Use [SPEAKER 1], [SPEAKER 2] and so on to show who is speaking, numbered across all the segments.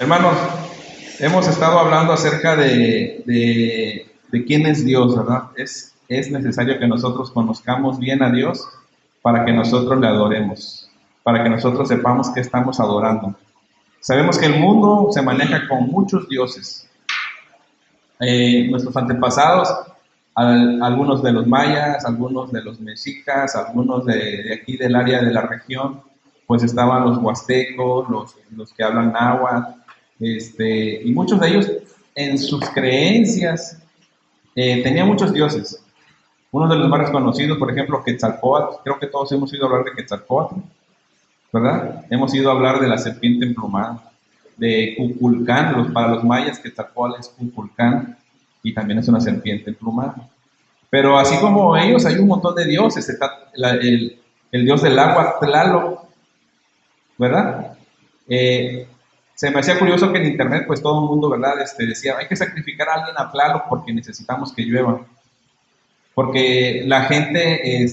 [SPEAKER 1] Hermanos, hemos estado hablando acerca de quién es Dios, ¿verdad? Es necesario que nosotros conozcamos bien a Dios para que nosotros le adoremos, para que nosotros sepamos que estamos adorando. Sabemos que el mundo se maneja con muchos dioses. Nuestros antepasados, algunos de los mayas, algunos de los mexicas, algunos de aquí del área de la región, pues estaban los huastecos, los que hablan náhuatl, y muchos de ellos en sus creencias tenían muchos dioses. Uno de los más conocidos, por ejemplo, Quetzalcóatl. Creo que todos hemos oído hablar de Quetzalcóatl, ¿verdad? Hemos oído hablar de la serpiente emplumada, de Kukulcán. Para los mayas, Quetzalcóatl es Kukulcán y también es una serpiente emplumada. Pero así como ellos, hay un montón de dioses. Está el dios del agua, Tlaloc, ¿verdad? Se me hacía curioso que en internet, pues todo el mundo, ¿verdad? Decía, hay que sacrificar a alguien a Tlaloc porque necesitamos que llueva. Porque la gente,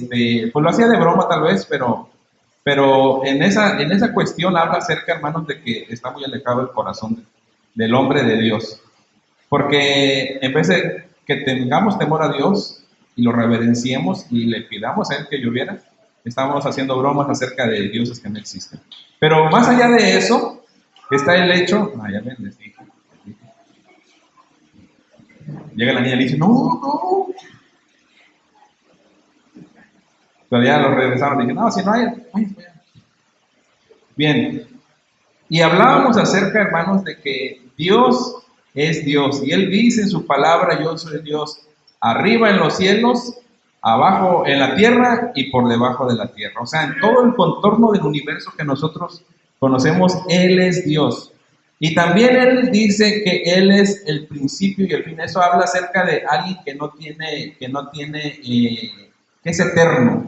[SPEAKER 1] pues lo hacía de broma tal vez, pero en esa cuestión habla acerca, hermanos, de que está muy alejado el corazón del hombre de Dios. Porque en vez de que tengamos temor a Dios y lo reverenciemos y le pidamos a Él que lloviera, estamos haciendo bromas acerca de dioses que no existen. Pero más allá de eso, está el hecho. Ya ven, les dije. Llega la niña y dice: no. Pero ya lo regresaron y dije: no, si no hay. Bien. Y hablábamos acerca, hermanos, de que Dios es Dios. Y Él dice en su palabra: yo soy Dios, arriba en los cielos, abajo en la tierra y por debajo de la tierra. O sea, en todo el contorno del universo que nosotros conocemos, Él es Dios. Y también Él dice que Él es el principio y el fin. Eso habla acerca de alguien que es eterno,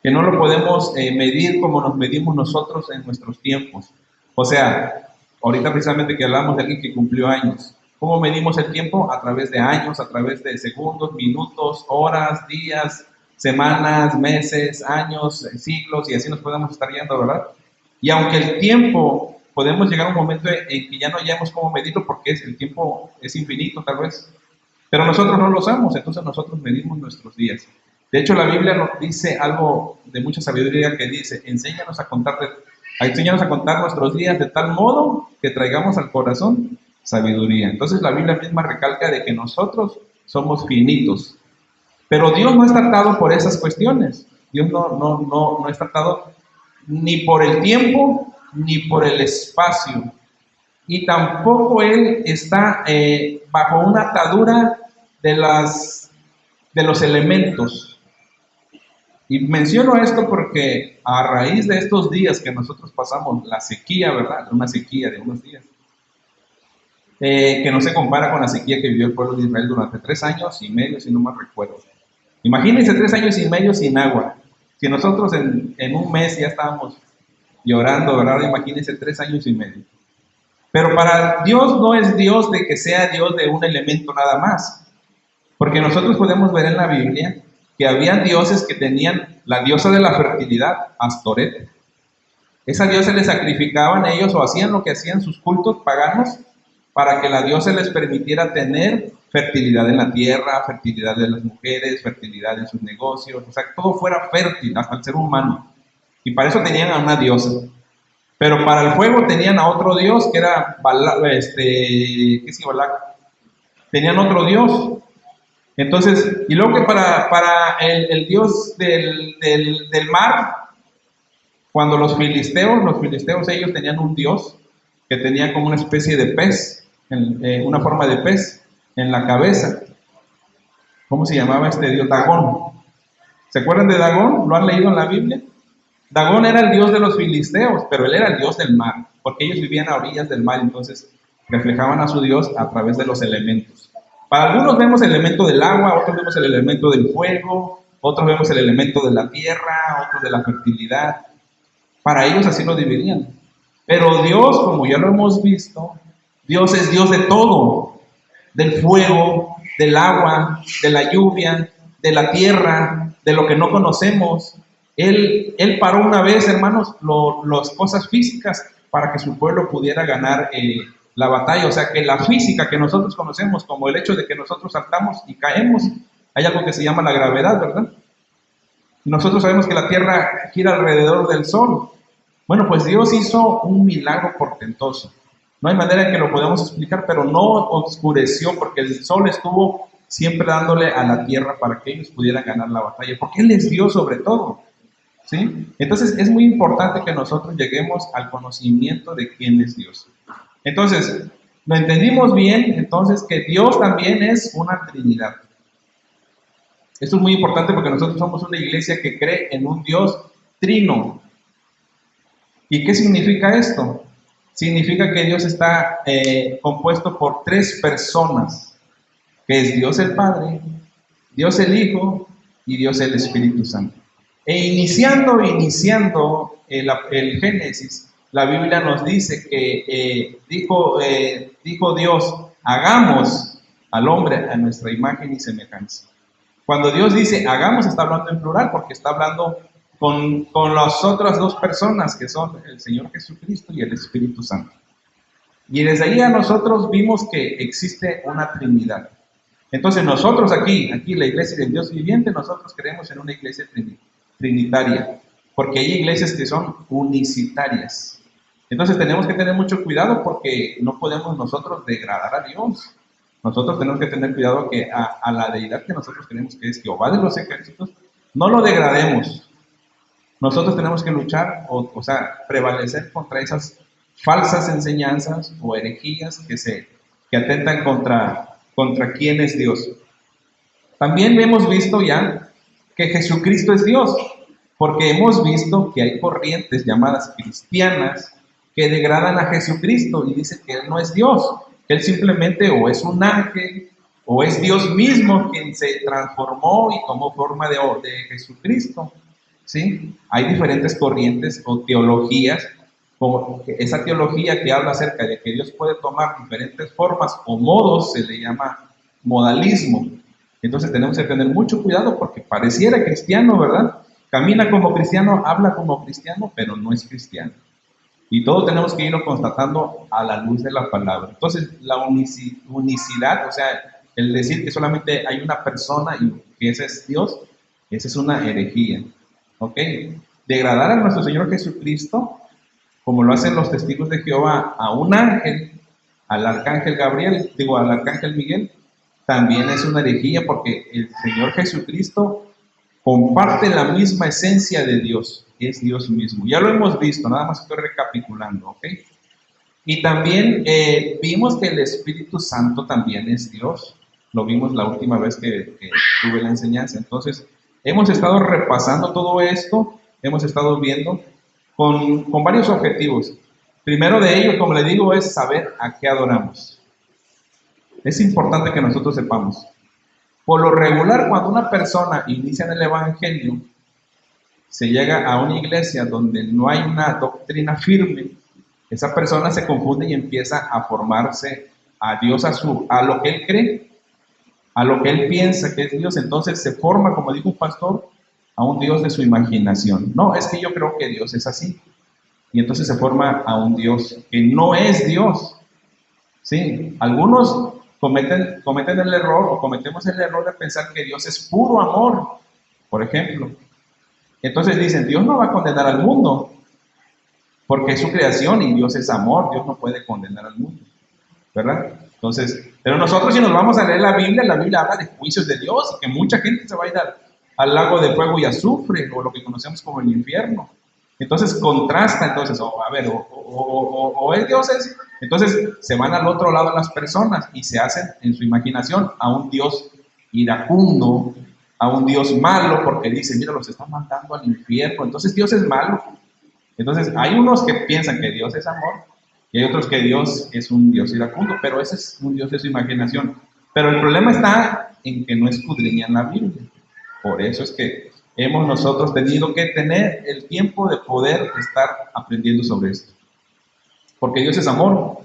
[SPEAKER 1] que no lo podemos medir como nos medimos nosotros en nuestros tiempos. O sea, ahorita precisamente que hablamos de alguien que cumplió años. ¿Cómo medimos el tiempo? A través de años, a través de segundos, minutos, horas, días, semanas, meses, años, siglos, y así nos podemos estar yendo, ¿verdad? Y aunque el tiempo, podemos llegar a un momento en que ya no hayamos cómo medirlo porque el tiempo es infinito tal vez, pero nosotros no lo usamos, entonces nosotros medimos nuestros días. De hecho, la Biblia nos dice algo de mucha sabiduría que dice: enséñanos a contar nuestros días de tal modo que traigamos al corazón sabiduría. Entonces la Biblia misma recalca de que nosotros somos finitos, pero Dios no es tratado por esas cuestiones. Dios no es tratado ni por el tiempo ni por el espacio, y tampoco Él está bajo una atadura de los elementos. Y menciono esto porque a raíz de estos días que nosotros pasamos, la sequía, ¿verdad? Una sequía de unos días, que no se compara con la sequía que vivió el pueblo de Israel durante 3 años y medio, si no mal recuerdo. Imagínense 3 años y medio sin agua. Si nosotros en un mes ya estábamos llorando, ¿verdad? Imagínense 3 años y medio. Pero para Dios no es Dios de que sea Dios de un elemento nada más. Porque nosotros podemos ver en la Biblia que había dioses que tenían la diosa de la fertilidad, Astoret. Esa diosa le sacrificaban a ellos o hacían lo que hacían sus cultos paganos para que la diosa les permitiera tener fertilidad en la tierra, fertilidad de las mujeres, fertilidad en sus negocios, o sea, que todo fuera fértil, hasta el ser humano. Y para eso tenían a una diosa. Pero para el fuego tenían a otro dios que era Balak. Tenían otro dios. Entonces, y luego que para el dios del mar, cuando los filisteos ellos tenían un dios que tenía como una especie de pez, una forma de pez en la cabeza. ¿Cómo se llamaba este dios? Dagón. ¿Se acuerdan de Dagón? ¿Lo han leído en la Biblia? Dagón era el dios de los filisteos, pero él era el dios del mar, porque ellos vivían a orillas del mar, entonces reflejaban a su dios a través de los elementos. Para algunos vemos el elemento del agua, otros vemos el elemento del fuego, otros vemos el elemento de la tierra, otros de la fertilidad. Para ellos así lo dividían. Pero Dios, como ya lo hemos visto, Dios es Dios de todo, del fuego, del agua, de la lluvia, de la tierra, de lo que no conocemos. Él paró una vez, hermanos, las cosas físicas para que su pueblo pudiera ganar la batalla. O sea, que la física que nosotros conocemos, como el hecho de que nosotros saltamos y caemos, hay algo que se llama la gravedad, ¿verdad? Nosotros sabemos que la Tierra gira alrededor del Sol. Bueno, pues Dios hizo un milagro portentoso. No hay manera en que lo podamos explicar, pero no oscureció, porque el Sol estuvo siempre dándole a la Tierra para que ellos pudieran ganar la batalla, porque Él es Dios sobre todo. ¿Sí? Entonces es muy importante que nosotros lleguemos al conocimiento de quién es Dios. Entonces, lo entendimos bien, entonces que Dios también es una Trinidad. Esto es muy importante porque nosotros somos una iglesia que cree en un Dios trino. ¿Y qué significa esto? Significa que Dios está compuesto por tres personas, que es Dios el Padre, Dios el Hijo y Dios el Espíritu Santo. E iniciando el Génesis, la Biblia nos dice que dijo Dios, hagamos al hombre a nuestra imagen y semejanza. Cuando Dios dice hagamos, está hablando en plural, porque está hablando con las otras dos personas, que son el Señor Jesucristo y el Espíritu Santo. Y desde ahí a nosotros vimos que existe una Trinidad. Entonces nosotros aquí la iglesia del Dios viviente, nosotros creemos en una iglesia trinitaria, porque hay iglesias que son unicitarias. Entonces tenemos que tener mucho cuidado porque no podemos nosotros degradar a Dios. Nosotros tenemos que tener cuidado que a la deidad que nosotros creemos, que es Jehová de los ejércitos, no lo degrademos. Nosotros tenemos que luchar, o sea, prevalecer contra esas falsas enseñanzas o herejías que atentan contra quién es Dios. También hemos visto ya que Jesucristo es Dios, porque hemos visto que hay corrientes llamadas cristianas que degradan a Jesucristo y dicen que Él no es Dios, que Él simplemente o es un ángel o es Dios mismo quien se transformó y tomó forma de Jesucristo. ¿Sí? Hay diferentes corrientes o teologías, como esa teología que habla acerca de que Dios puede tomar diferentes formas o modos, se le llama modalismo. Entonces tenemos que tener mucho cuidado porque pareciera cristiano, ¿verdad? Camina como cristiano, habla como cristiano, pero no es cristiano. Y todo tenemos que irlo constatando a la luz de la palabra. Entonces, la unicidad, o sea, el decir que solamente hay una persona y que ese es Dios, esa es una herejía. ¿Ok? Degradar a nuestro Señor Jesucristo, como lo hacen los testigos de Jehová, a un ángel, al arcángel al arcángel Miguel, también es una herejía porque el Señor Jesucristo comparte la misma esencia de Dios, es Dios mismo. Ya lo hemos visto, nada más estoy recapitulando, ¿ok? Y también vimos que el Espíritu Santo también es Dios, lo vimos la última vez que tuve la enseñanza. Entonces, hemos estado repasando todo esto, hemos estado viendo con varios objetivos. Primero de ellos, como le digo, es saber a qué adoramos. Es importante que nosotros sepamos. Por lo regular, cuando una persona inicia en el Evangelio, se llega a una iglesia donde no hay una doctrina firme, esa persona se confunde y empieza a formarse a Dios, a lo que él cree, a lo que él piensa que es Dios. Entonces se forma, como dijo un pastor, a un Dios de su imaginación. No, es que yo creo que Dios es así. Y entonces se forma a un Dios que no es Dios. Sí, algunos cometen el error o cometemos el error de pensar que Dios es puro amor, por ejemplo. Entonces dicen, Dios no va a condenar al mundo, porque es su creación y Dios es amor, Dios no puede condenar al mundo, ¿verdad? Entonces, pero nosotros si nos vamos a leer la Biblia habla de juicios de Dios y que mucha gente se va a ir al lago de fuego y azufre, o lo que conocemos como el infierno. Entonces contrasta, entonces, o es Dios es, entonces se van al otro lado las personas y se hacen en su imaginación a un Dios iracundo, a un Dios malo, porque dicen, mira, los están mandando al infierno, entonces Dios es malo. Entonces hay unos que piensan que Dios es amor y hay otros que Dios es un Dios iracundo, pero ese es un Dios de su imaginación. Pero el problema está en que no escudriñan la Biblia. Por eso es que hemos nosotros tenido que tener el tiempo de poder estar aprendiendo sobre esto. Porque Dios es amor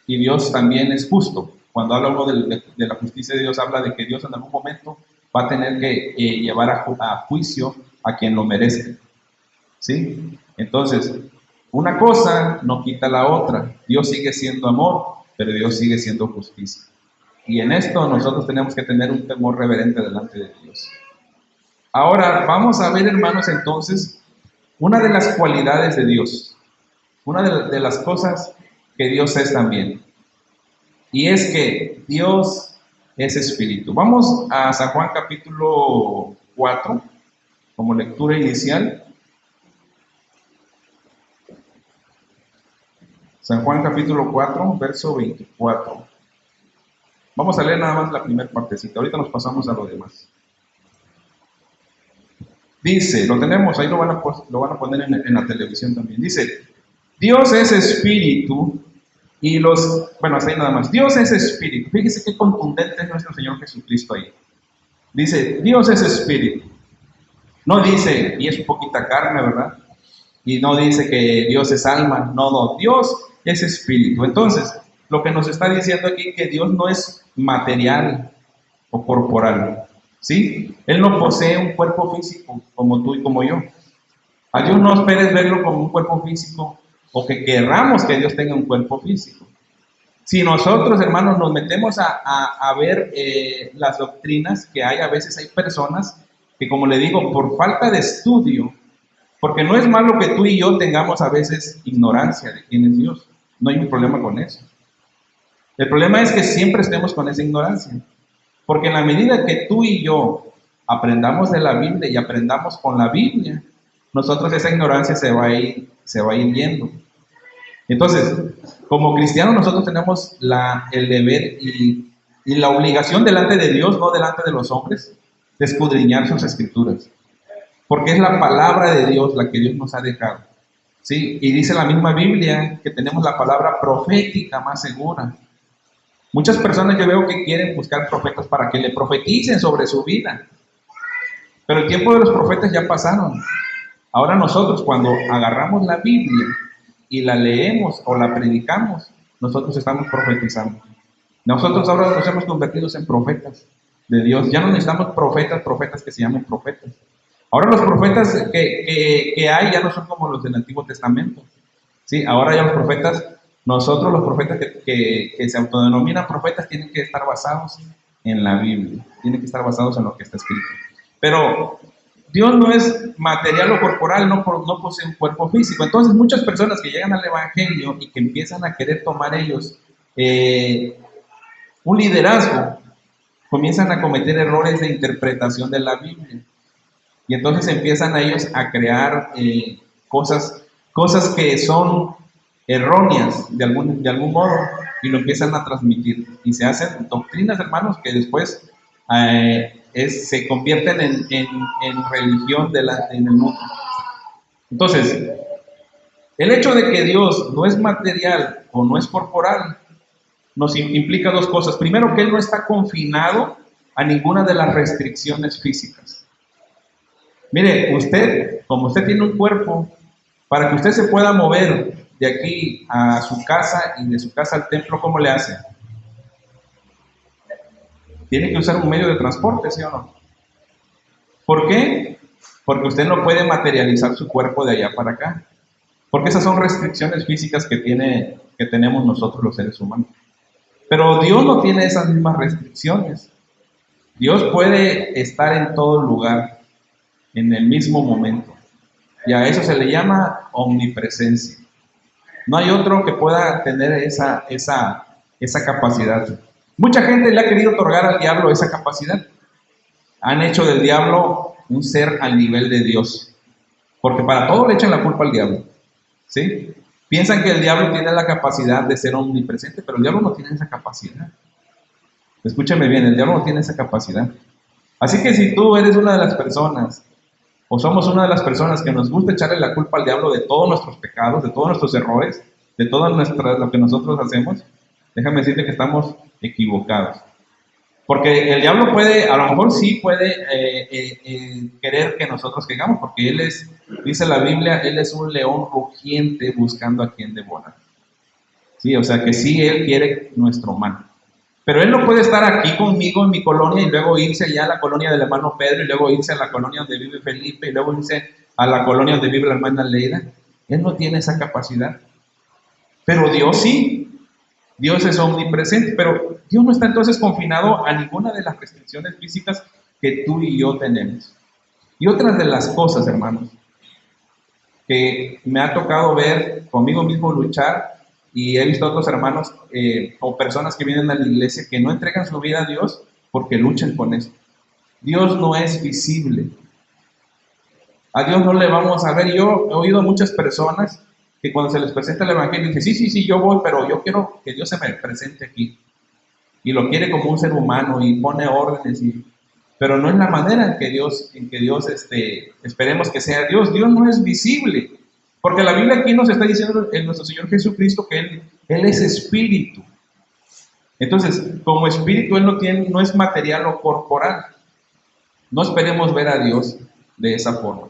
[SPEAKER 1] y Dios también es justo. Cuando habla uno de la justicia de Dios, habla de que Dios en algún momento va a tener que llevar a juicio a quien lo merezca. ¿Sí? Entonces, Una cosa no quita la otra. Dios sigue siendo amor, pero Dios sigue siendo justicia. Y en esto nosotros tenemos que tener un temor reverente delante de Dios. Ahora, vamos a ver, hermanos, entonces, una de las cualidades de Dios, una de las cosas que Dios es también, y es que Dios es espíritu. Vamos a San Juan capítulo 4, como lectura inicial. San Juan capítulo 4, verso 24. Vamos a leer nada más la primera partecita, ahorita nos pasamos a lo demás. Dice, lo tenemos, ahí lo van a poner en la televisión también. Dice, Dios es espíritu y hasta ahí nada más. Dios es espíritu. Fíjese qué contundente es nuestro Señor Jesucristo ahí. Dice, Dios es espíritu. No dice, y es poquita carne, ¿verdad? Y no dice que Dios es alma. No, Dios es espíritu. Entonces, lo que nos está diciendo aquí es que Dios no es material o corporal. ¿Sí? Él no posee un cuerpo físico como tú y como yo. A Dios no esperes verlo como un cuerpo físico o que querramos que Dios tenga un cuerpo físico. Si nosotros, hermanos, nos metemos a ver las doctrinas que hay, a veces hay personas que, como le digo, por falta de estudio, porque no es malo que tú y yo tengamos a veces ignorancia de quién es Dios, no hay un problema con eso. El problema es que siempre estemos con esa ignorancia. Porque en la medida que tú y yo aprendamos de la Biblia y aprendamos con la Biblia, nosotros esa ignorancia se va a ir yendo. Entonces, como cristianos nosotros tenemos el deber y la obligación delante de Dios, no delante de los hombres, de escudriñar sus escrituras. Porque es la palabra de Dios la que Dios nos ha dejado. ¿Sí? Y dice la misma Biblia que tenemos la palabra profética más segura. Muchas personas yo veo que quieren buscar profetas para que le profeticen sobre su vida. Pero el tiempo de los profetas ya pasaron. Ahora nosotros cuando agarramos la Biblia y la leemos o la predicamos, nosotros estamos profetizando. Nosotros ahora nos hemos convertido en profetas de Dios. Ya no necesitamos profetas que se llamen profetas. Ahora los profetas que hay ya no son como los del Antiguo Testamento. ¿Sí? Ahora ya los profetas... Nosotros los profetas que se autodenominan profetas tienen que estar basados en la Biblia, tienen que estar basados en lo que está escrito. Pero Dios no es material o corporal, no posee un cuerpo físico. Entonces muchas personas que llegan al Evangelio y que empiezan a querer tomar ellos un liderazgo, comienzan a cometer errores de interpretación de la Biblia. Y entonces empiezan a ellos a crear cosas que son erróneas de algún modo y lo empiezan a transmitir y se hacen doctrinas, hermanos, que después se convierten en religión en el mundo. Entonces, el hecho de que Dios no es material o no es corporal nos implica dos cosas. Primero, que Él no está confinado a ninguna de las restricciones físicas. Mire, como usted tiene un cuerpo, para que usted se pueda mover de aquí a su casa y de su casa al templo, ¿cómo le hace? Tiene que usar un medio de transporte, ¿sí o no? ¿Por qué? Porque usted no puede materializar su cuerpo de allá para acá. Porque esas son restricciones físicas que tenemos nosotros los seres humanos. Pero Dios no tiene esas mismas restricciones. Dios puede estar en todo lugar, en el mismo momento. Y a eso se le llama omnipresencia. No hay otro que pueda tener esa capacidad. Mucha gente le ha querido otorgar al diablo esa capacidad. Han hecho del diablo un ser al nivel de Dios. Porque para todo le echan la culpa al diablo. ¿Sí? Piensan que el diablo tiene la capacidad de ser omnipresente, pero el diablo no tiene esa capacidad. Escúchame bien, el diablo no tiene esa capacidad. Así que si tú eres una de las personas, o somos una de las personas que nos gusta echarle la culpa al diablo de todos nuestros pecados, de todos nuestros errores, de todo lo que nosotros hacemos, déjame decirte que estamos equivocados. Porque el diablo a lo mejor sí puede querer que nosotros caigamos, porque dice la Biblia, él es un león rugiente buscando a quien devorar. Sí, o sea que sí, él quiere nuestro mal. Pero él no puede estar aquí conmigo en mi colonia y luego irse allá a la colonia del hermano Pedro y luego irse a la colonia donde vive Felipe y luego irse a la colonia donde vive la hermana Leida. Él no tiene esa capacidad. Pero Dios sí. Dios es omnipresente, pero Dios no está entonces confinado a ninguna de las restricciones físicas que tú y yo tenemos. Y otras de las cosas, hermanos, que me ha tocado ver conmigo mismo luchar, y he visto a otros hermanos o personas que vienen a la iglesia que no entregan su vida a Dios porque luchan con esto. Dios no es visible. A Dios no le vamos a ver. Yo he oído a muchas personas que cuando se les presenta el evangelio dicen, sí, yo voy, pero yo quiero que Dios se me presente aquí. Y lo quiere como un ser humano y pone órdenes, pero no es la manera en que Dios esperemos que sea Dios. Dios no es visible, porque la Biblia aquí nos está diciendo en nuestro Señor Jesucristo que Él es espíritu. Entonces, como espíritu, Él no es material o corporal. No esperemos ver a Dios de esa forma.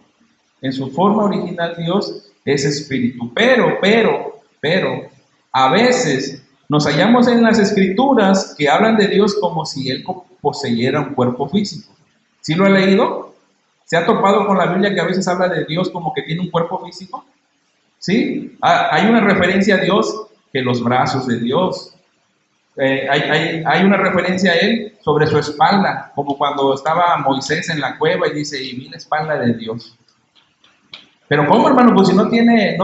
[SPEAKER 1] En su forma original, Dios es espíritu. Pero, a veces nos hallamos en las escrituras que hablan de Dios como si Él poseyera un cuerpo físico. ¿Sí lo ha leído? ¿Se ha topado con la Biblia que a veces habla de Dios como que tiene un cuerpo físico? ¿Sí? Hay una referencia a Dios que los brazos de Dios. Hay una referencia a Él sobre su espalda, como cuando estaba Moisés en la cueva y dice, y vi la espalda de Dios. Pero ¿cómo, hermano? Pues si no tiene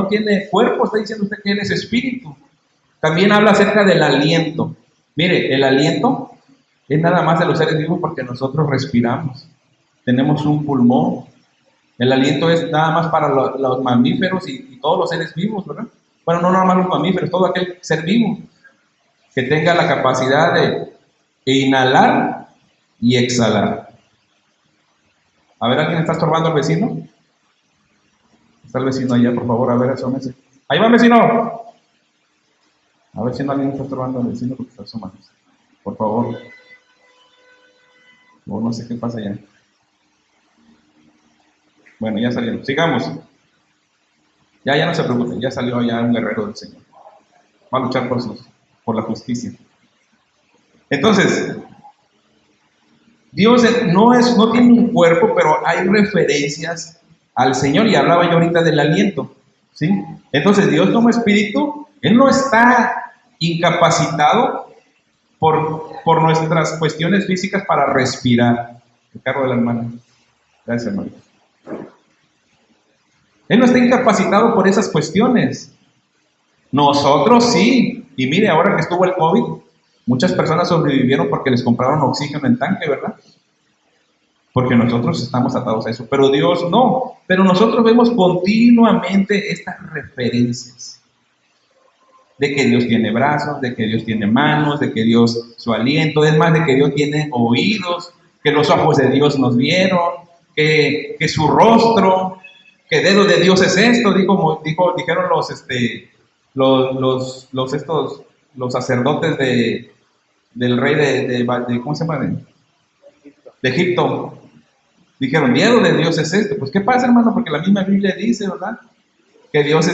[SPEAKER 1] cuerpo, está diciendo usted que Él es espíritu. También habla acerca del aliento. Mire, el aliento es nada más de los seres vivos porque nosotros respiramos. Tenemos un pulmón. El aliento es nada más para los mamíferos y todos los seres vivos, ¿verdad? Bueno, no nada más los mamíferos, todo aquel ser vivo que tenga la capacidad de inhalar y exhalar. A ver, ¿alguien está estorbando al vecino? Está el vecino allá, por favor, a ver, asómese. Ahí va el vecino. A ver si no alguien está estorbando al vecino porque está asomando. Por favor. O no sé qué pasa allá. Bueno, ya salieron. Sigamos. Ya no se preocupen, ya salió ya un guerrero del Señor. Va a luchar por la justicia. Entonces, Dios no tiene un cuerpo, pero hay referencias al Señor, y hablaba yo ahorita del aliento, ¿sí? Entonces, Dios como espíritu, Él no está incapacitado por nuestras cuestiones físicas para respirar. El carro de la hermana. Gracias, hermano. Él no está incapacitado por esas cuestiones. Nosotros sí. Y mire, ahora que estuvo el COVID, muchas personas sobrevivieron porque les compraron oxígeno en tanque, ¿verdad? Porque nosotros estamos atados a eso. Pero Dios no. Pero nosotros vemos continuamente estas referencias. De que Dios tiene brazos, de que Dios tiene manos, de que Dios su aliento, es más, de que Dios tiene oídos, que los ojos de Dios nos vieron, que su rostro, que dedo de Dios es esto, dijeron los sacerdotes del rey de ¿cómo se llama? De Egipto. Dijeron, dedo de Dios es esto. Pues, ¿qué pasa, hermano? Porque la misma Biblia dice, ¿verdad? Que Dios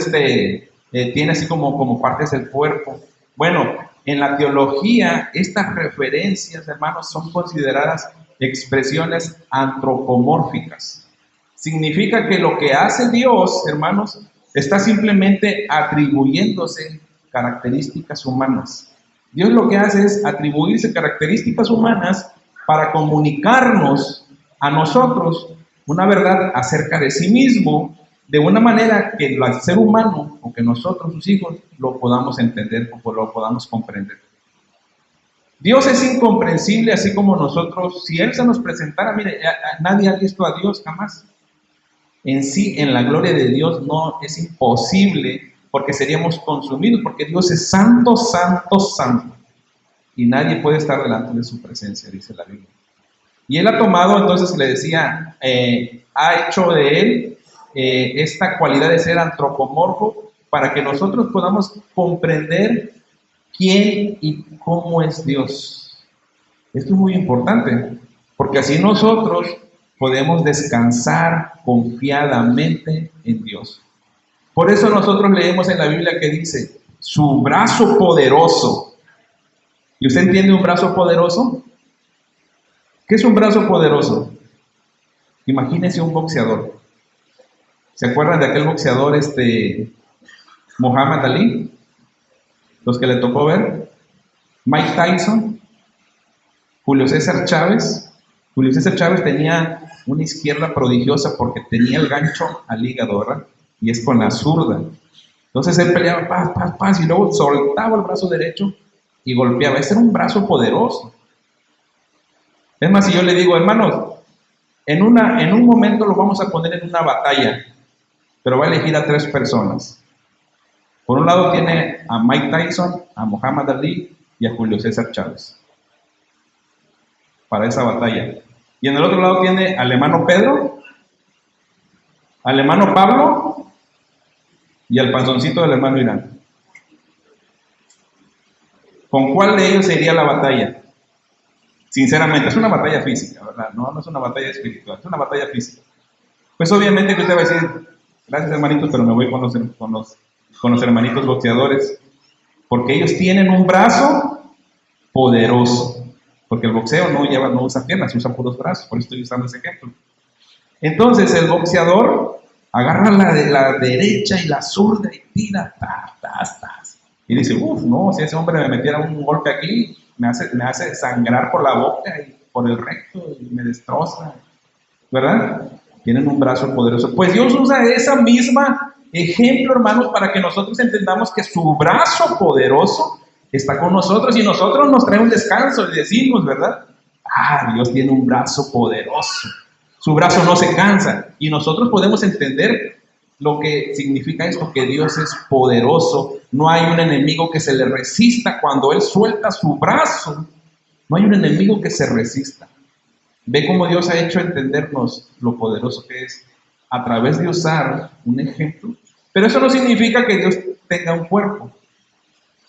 [SPEAKER 1] tiene así como partes del cuerpo. Bueno, en la teología, estas referencias, hermanos, son consideradas expresiones antropomórficas. Significa que lo que hace Dios, hermanos, está simplemente atribuyéndose características humanas. Dios lo que hace es atribuirse características humanas para comunicarnos a nosotros una verdad acerca de sí mismo, de una manera que el ser humano, o que nosotros, sus hijos, lo podamos entender o lo podamos comprender. Dios es incomprensible, así como nosotros. Si Él se nos presentara, mire, nadie ha visto a Dios jamás. En sí, en la gloria de Dios no es imposible, porque seríamos consumidos, porque Dios es santo, santo, santo. Y nadie puede estar delante de su presencia, dice la Biblia. Y Él ha tomado, entonces le decía, ha hecho de Él esta cualidad de ser antropomorfo para que nosotros podamos comprender quién y cómo es Dios. Esto es muy importante, porque así nosotros podemos descansar confiadamente en Dios. Por eso nosotros leemos en la Biblia que dice, su brazo poderoso. ¿Y usted entiende un brazo poderoso? ¿Qué es un brazo poderoso? Imagínese un boxeador. ¿Se acuerdan de aquel boxeador, Muhammad Ali? Los que le tocó ver. Mike Tyson, Julio César Chávez. Julio César Chávez tenía una izquierda prodigiosa porque tenía el gancho al hígado, ¿verdad? Y es con la zurda. Entonces él peleaba paz, paz, paz, y luego soltaba el brazo derecho y golpeaba. Ese era un brazo poderoso. Es más, si yo le digo, hermanos, en un momento lo vamos a poner en una batalla, pero va a elegir a 3 personas. Por un lado tiene a Mike Tyson, a Muhammad Ali y a Julio César Chávez para esa batalla. Y en el otro lado tiene al hermano Pedro, al hermano Pablo y al panzoncito del hermano Irán. ¿Con cuál de ellos sería la batalla? Sinceramente, es una batalla física, ¿verdad? No es una batalla espiritual, es una batalla física. Pues obviamente que usted va a decir, gracias hermanitos, pero me voy con los hermanitos boxeadores, porque ellos tienen un brazo poderoso. Porque el boxeo no usa piernas, usa puros brazos, por eso estoy usando ese ejemplo. Entonces el boxeador agarra la derecha y la zurda y tira, tas, tas, tas. Y dice, no, si ese hombre me metiera un golpe aquí, me hace sangrar por la boca y por el recto y me destroza, ¿verdad? Tienen un brazo poderoso. Pues Dios usa esa misma ejemplo, hermanos, para que nosotros entendamos que su brazo poderoso está con nosotros y nosotros nos trae un descanso y decimos, ¿verdad? Dios tiene un brazo poderoso. Su brazo no se cansa y nosotros podemos entender lo que significa esto, que Dios es poderoso. No hay un enemigo que se le resista cuando Él suelta su brazo. No hay un enemigo que se resista. Ve cómo Dios ha hecho entendernos lo poderoso que es a través de usar un ejemplo. Pero eso no significa que Dios tenga un cuerpo.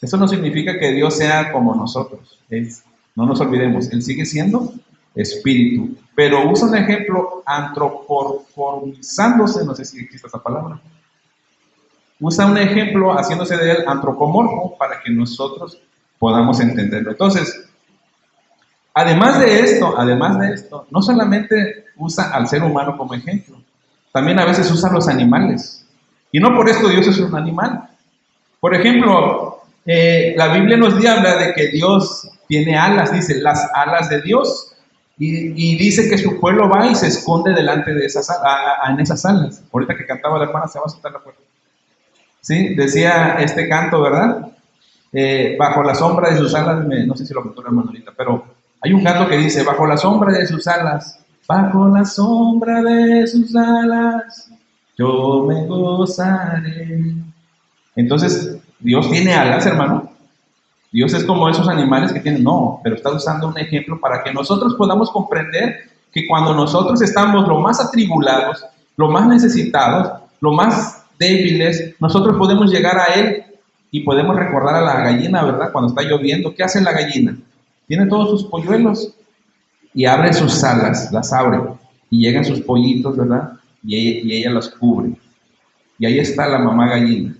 [SPEAKER 1] Eso no significa que Dios sea como nosotros. No nos olvidemos, Él sigue siendo espíritu. Pero usa un ejemplo antropomorfizándose, no sé si existe esa palabra. Usa un ejemplo haciéndose de Él antropomorfo para que nosotros podamos entenderlo. Entonces, además de esto, no solamente usa al ser humano como ejemplo, también a veces usa a los animales. Y no por esto Dios es un animal. Por ejemplo, la Biblia nos habla de que Dios tiene alas, dice, las alas de Dios, y dice que su pueblo va y se esconde delante de en esas alas. Ahorita que cantaba la hermana se va a soltar la puerta. Sí, decía este canto, ¿verdad? Bajo la sombra de sus alas, no sé si lo cantó la hermana ahorita, pero hay un canto que dice, bajo la sombra de sus alas, bajo la sombra de sus alas, yo me gozaré. Entonces, Dios tiene alas, hermano. Dios es como esos animales que tienen, no, pero está usando un ejemplo para que nosotros podamos comprender que cuando nosotros estamos lo más atribulados, lo más necesitados, lo más débiles, nosotros podemos llegar a Él y podemos recordar a la gallina, ¿verdad? Cuando está lloviendo, ¿qué hace la gallina? Tiene todos sus polluelos y abre sus alas, las abre y llegan sus pollitos, ¿verdad? Y ella los cubre. Y ahí está la mamá gallina.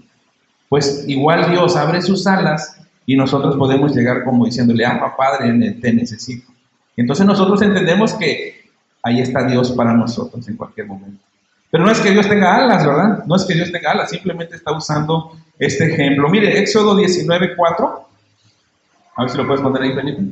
[SPEAKER 1] Pues igual Dios abre sus alas y nosotros podemos llegar como diciéndole, Padre, te necesito. Entonces nosotros entendemos que ahí está Dios para nosotros en cualquier momento. Pero no es que Dios tenga alas, ¿verdad? No es que Dios tenga alas, simplemente está usando este ejemplo. Mire, Éxodo 19:4. A ver si lo puedes poner ahí, Felipe.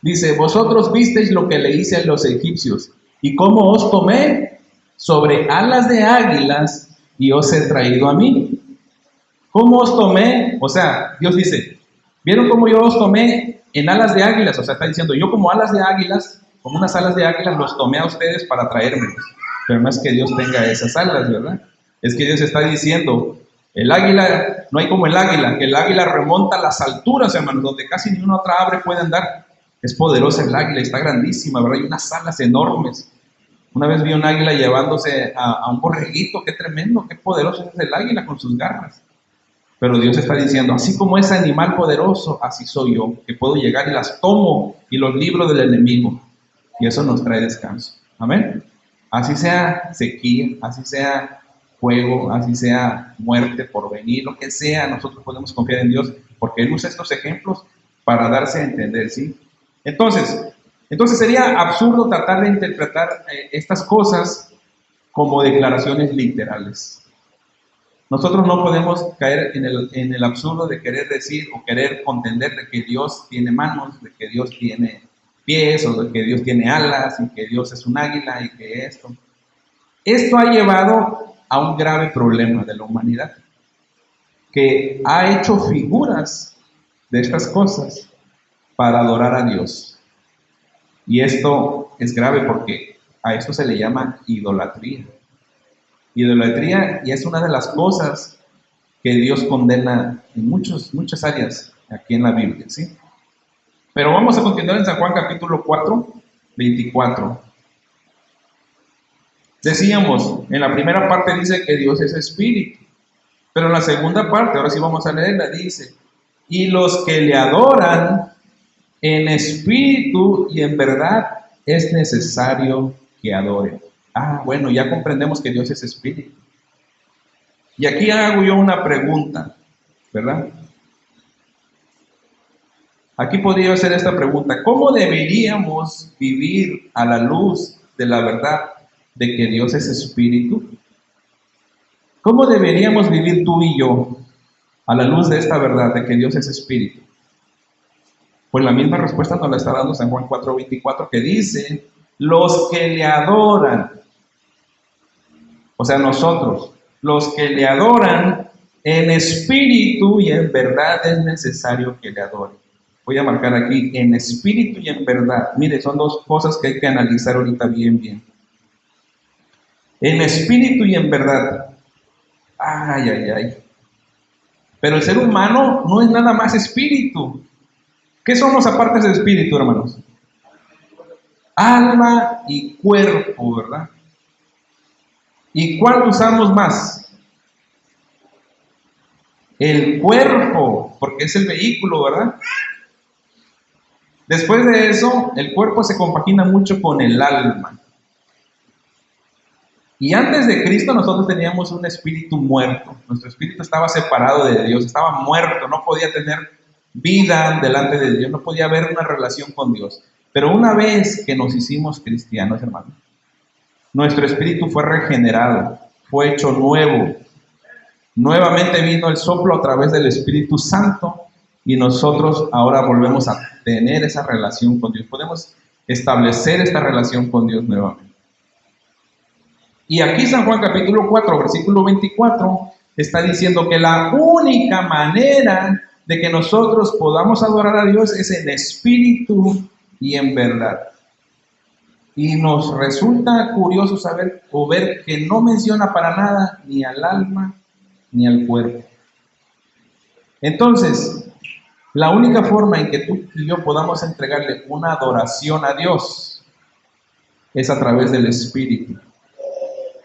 [SPEAKER 1] Dice, vosotros visteis lo que le hice a los egipcios, y cómo os tomé sobre alas de águilas y os he traído a mí. ¿Cómo os tomé? O sea, Dios dice, ¿vieron cómo yo os tomé en alas de águilas? O sea, está diciendo, yo como alas de águilas, como unas alas de águilas, los tomé a ustedes para traérmelos. Pero no es que Dios tenga esas alas, ¿verdad? Es que Dios está diciendo, el águila, no hay como el águila, que el águila remonta a las alturas, hermanos, donde casi ni una otra ave puede andar. Es poderosa el águila, está grandísima, ¿verdad? Hay unas alas enormes. Una vez vi un águila llevándose a un borreguito, qué tremendo, qué poderoso es el águila con sus garras. Pero Dios está diciendo, así como ese animal poderoso, así soy yo, que puedo llegar y las tomo y los libro del enemigo. Y eso nos trae descanso. Amén. Así sea sequía, así sea fuego, así sea muerte por venir, lo que sea, nosotros podemos confiar en Dios, porque Él usa estos ejemplos para darse a entender, ¿sí? Entonces sería absurdo tratar de interpretar estas cosas como declaraciones literales. Nosotros no podemos caer en el absurdo de querer decir o querer contender de que Dios tiene manos, de que Dios tiene pies, o de que Dios tiene alas, y que Dios es un águila, y que esto. Esto ha llevado a un grave problema de la humanidad, que ha hecho figuras de estas cosas para adorar a Dios. Y esto es grave porque a esto se le llama idolatría. Idolatría, y es una de las cosas que Dios condena en muchas áreas aquí en la Biblia, ¿sí? Pero vamos a continuar en San Juan capítulo 4, 24. Decíamos, en la primera parte dice que Dios es espíritu, pero en la segunda parte, ahora sí vamos a leerla, dice, y los que le adoran en espíritu y en verdad es necesario que adoren. Bueno, ya comprendemos que Dios es espíritu. Y aquí hago yo una pregunta, ¿verdad? Aquí podría hacer esta pregunta: ¿cómo deberíamos vivir a la luz de la verdad de que Dios es espíritu? ¿Cómo deberíamos vivir tú y yo a la luz de esta verdad de que Dios es espíritu? Pues la misma respuesta nos la está dando San Juan 4:24, que dice, los que le adoran, o sea, nosotros, los que le adoran en espíritu y en verdad es necesario que le adoren. Voy a marcar aquí, en espíritu y en verdad. Mire, son dos cosas que hay que analizar ahorita bien. En espíritu y en verdad. Ay. Pero el ser humano no es nada más espíritu. ¿Qué somos aparte de espíritu, hermanos? Alma y cuerpo, ¿verdad? ¿Y cuál usamos más? El cuerpo, porque es el vehículo, ¿verdad? Después de eso, el cuerpo se compagina mucho con el alma. Y antes de Cristo nosotros teníamos un espíritu muerto. Nuestro espíritu estaba separado de Dios, estaba muerto, no podía tener vida delante de Dios, no podía haber una relación con Dios. Pero una vez que nos hicimos cristianos, hermanos, nuestro espíritu fue regenerado, fue hecho nuevo. Nuevamente vino el soplo a través del Espíritu Santo y nosotros ahora volvemos a tener esa relación con Dios. Podemos establecer esta relación con Dios nuevamente. Y aquí San Juan capítulo 4, versículo 24, está diciendo que la única manera de que nosotros podamos adorar a Dios es en espíritu y en verdad. Y nos resulta curioso saber o ver que no menciona para nada ni al alma ni al cuerpo. Entonces, la única forma en que tú y yo podamos entregarle una adoración a Dios es a través del espíritu.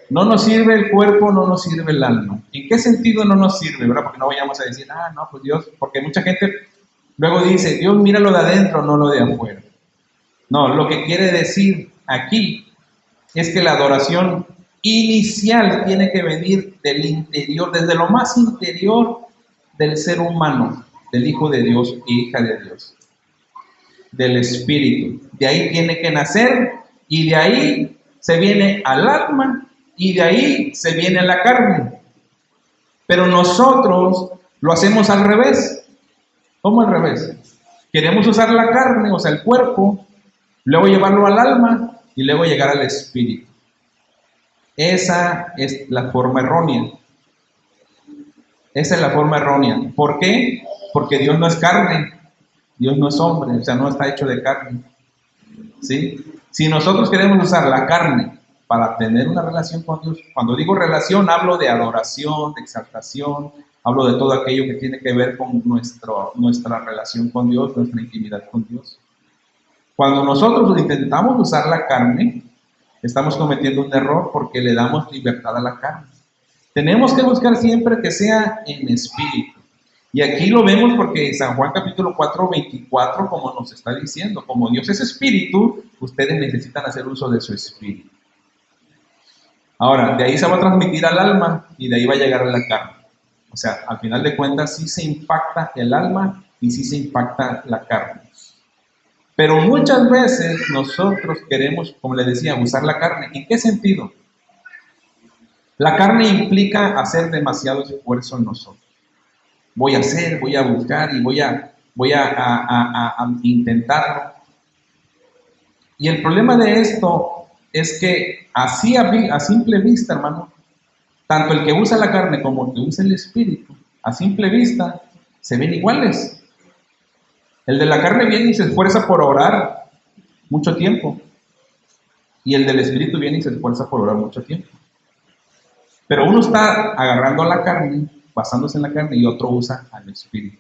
[SPEAKER 1] No nos sirve el cuerpo, no nos sirve el alma. ¿En qué sentido no nos sirve, verdad? Porque no vayamos a decir, no, pues Dios, porque mucha gente luego dice, Dios mira lo de adentro, no lo de afuera. No, lo que quiere decir aquí es que la adoración inicial tiene que venir del interior, desde lo más interior del ser humano, del Hijo de Dios y hija de Dios, del Espíritu. De ahí tiene que nacer y de ahí se viene al alma y de ahí se viene a la carne. Pero nosotros lo hacemos al revés. ¿Cómo al revés? Queremos usar la carne, o sea, el cuerpo, luego llevarlo al alma y luego llegar al espíritu. Esa es la forma errónea. Esa es la forma errónea. ¿Por qué? Porque Dios no es carne, Dios no es hombre, o sea, no está hecho de carne. ¿Sí? Si nosotros queremos usar la carne para tener una relación con Dios, cuando digo relación, hablo de adoración, de exaltación, hablo de todo aquello que tiene que ver con nuestra relación con Dios, nuestra intimidad con Dios. Cuando nosotros intentamos usar la carne, estamos cometiendo un error porque le damos libertad a la carne. Tenemos que buscar siempre que sea en espíritu. Y aquí lo vemos porque San Juan capítulo 4, 24, como nos está diciendo, como Dios es espíritu, ustedes necesitan hacer uso de su espíritu. Ahora, de ahí se va a transmitir al alma y de ahí va a llegar a la carne. O sea, al final de cuentas sí se impacta el alma y sí se impacta la carne. Pero muchas veces nosotros queremos, como les decía, usar la carne. ¿En qué sentido? La carne implica hacer demasiado esfuerzo en nosotros. Voy a hacer, voy a buscar y voy a intentarlo. Y el problema de esto es que así a simple vista, hermano, tanto el que usa la carne como el que usa el espíritu, a simple vista, se ven iguales. El de la carne viene y se esfuerza por orar mucho tiempo. Y el del espíritu viene y se esfuerza por orar mucho tiempo. Pero uno está agarrando a la carne, basándose en la carne, y otro usa al espíritu.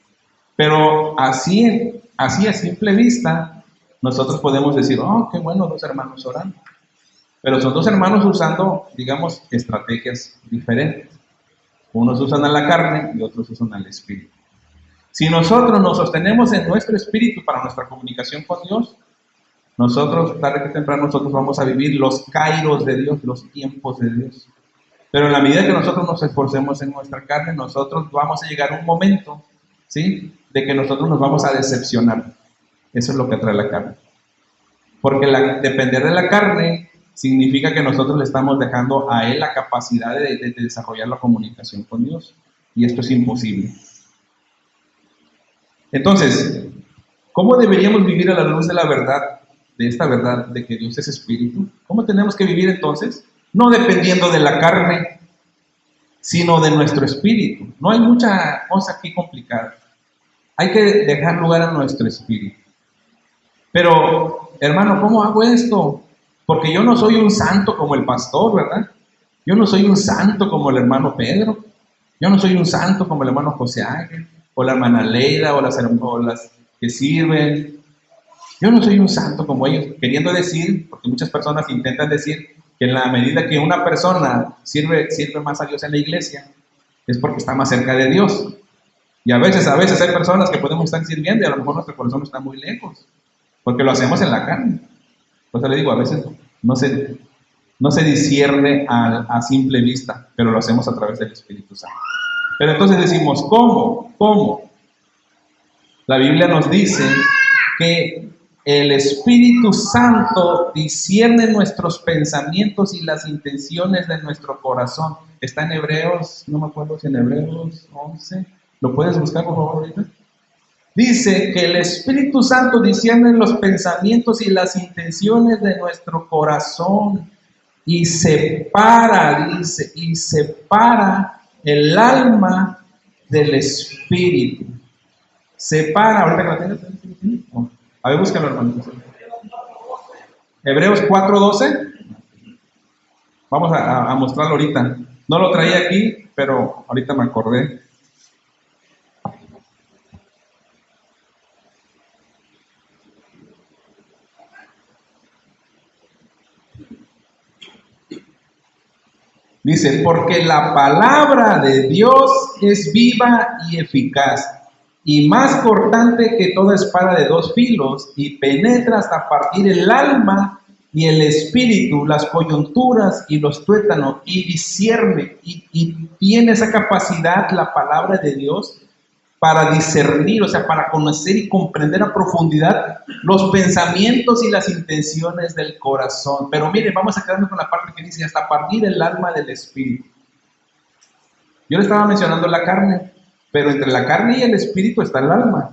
[SPEAKER 1] Pero así a simple vista, nosotros podemos decir, oh, qué bueno, dos hermanos orando. Pero son dos hermanos usando, digamos, estrategias diferentes. Unos usan a la carne y otros usan al espíritu. Si nosotros nos sostenemos en nuestro espíritu para nuestra comunicación con Dios, nosotros, tarde que temprano, nosotros vamos a vivir los kairos de Dios, los tiempos de Dios. Pero en la medida que nosotros nos esforcemos en nuestra carne, nosotros vamos a llegar a un momento, ¿sí?, de que nosotros nos vamos a decepcionar. Eso es lo que trae la carne. Porque depender de la carne significa que nosotros le estamos dejando a Él la capacidad de desarrollar la comunicación con Dios. Y esto es imposible. Entonces, ¿cómo deberíamos vivir a la luz de la verdad, de esta verdad de que Dios es espíritu? ¿Cómo tenemos que vivir entonces? No dependiendo de la carne, sino de nuestro espíritu. No hay mucha cosa aquí complicada. Hay que dejar lugar a nuestro espíritu. Pero, hermano, ¿cómo hago esto? Porque yo no soy un santo como el pastor, ¿verdad? Yo no soy un santo como el hermano Pedro. Yo no soy un santo como el hermano José Ángel, o la hermana Leida, o las que sirven. Yo no soy un santo como ellos, queriendo decir, porque muchas personas intentan decir que en la medida que una persona sirve más a Dios en la iglesia, es porque está más cerca de Dios. Y a veces hay personas que podemos estar sirviendo y a lo mejor nuestro corazón está muy lejos, porque lo hacemos en la carne. Por eso le digo, a veces no se discierne a simple vista, pero lo hacemos a través del Espíritu Santo. Pero entonces decimos, ¿cómo? La Biblia nos dice que el Espíritu Santo discierne nuestros pensamientos y las intenciones de nuestro corazón. Está en Hebreos, no me acuerdo si en Hebreos 11, ¿lo puedes buscar por favor ahorita? Dice que el Espíritu Santo discierne los pensamientos y las intenciones de nuestro corazón y separa el alma del espíritu. Separa, ahorita que la tienes. A ver, búscalo, hermano. Hebreos 4:12. Vamos a mostrarlo ahorita. No lo traía aquí, pero ahorita me acordé. Dice, porque la palabra de Dios es viva y eficaz, y más cortante que toda espada de dos filos, y penetra hasta partir el alma y el espíritu, las coyunturas y los tuétanos, y discierne, y tiene esa capacidad la palabra de Dios para discernir, o sea, para conocer y comprender a profundidad los pensamientos y las intenciones del corazón. Pero miren, vamos a quedarnos con la parte que dice, hasta partir el alma del espíritu. Yo le estaba mencionando la carne, pero entre la carne y el espíritu está el alma.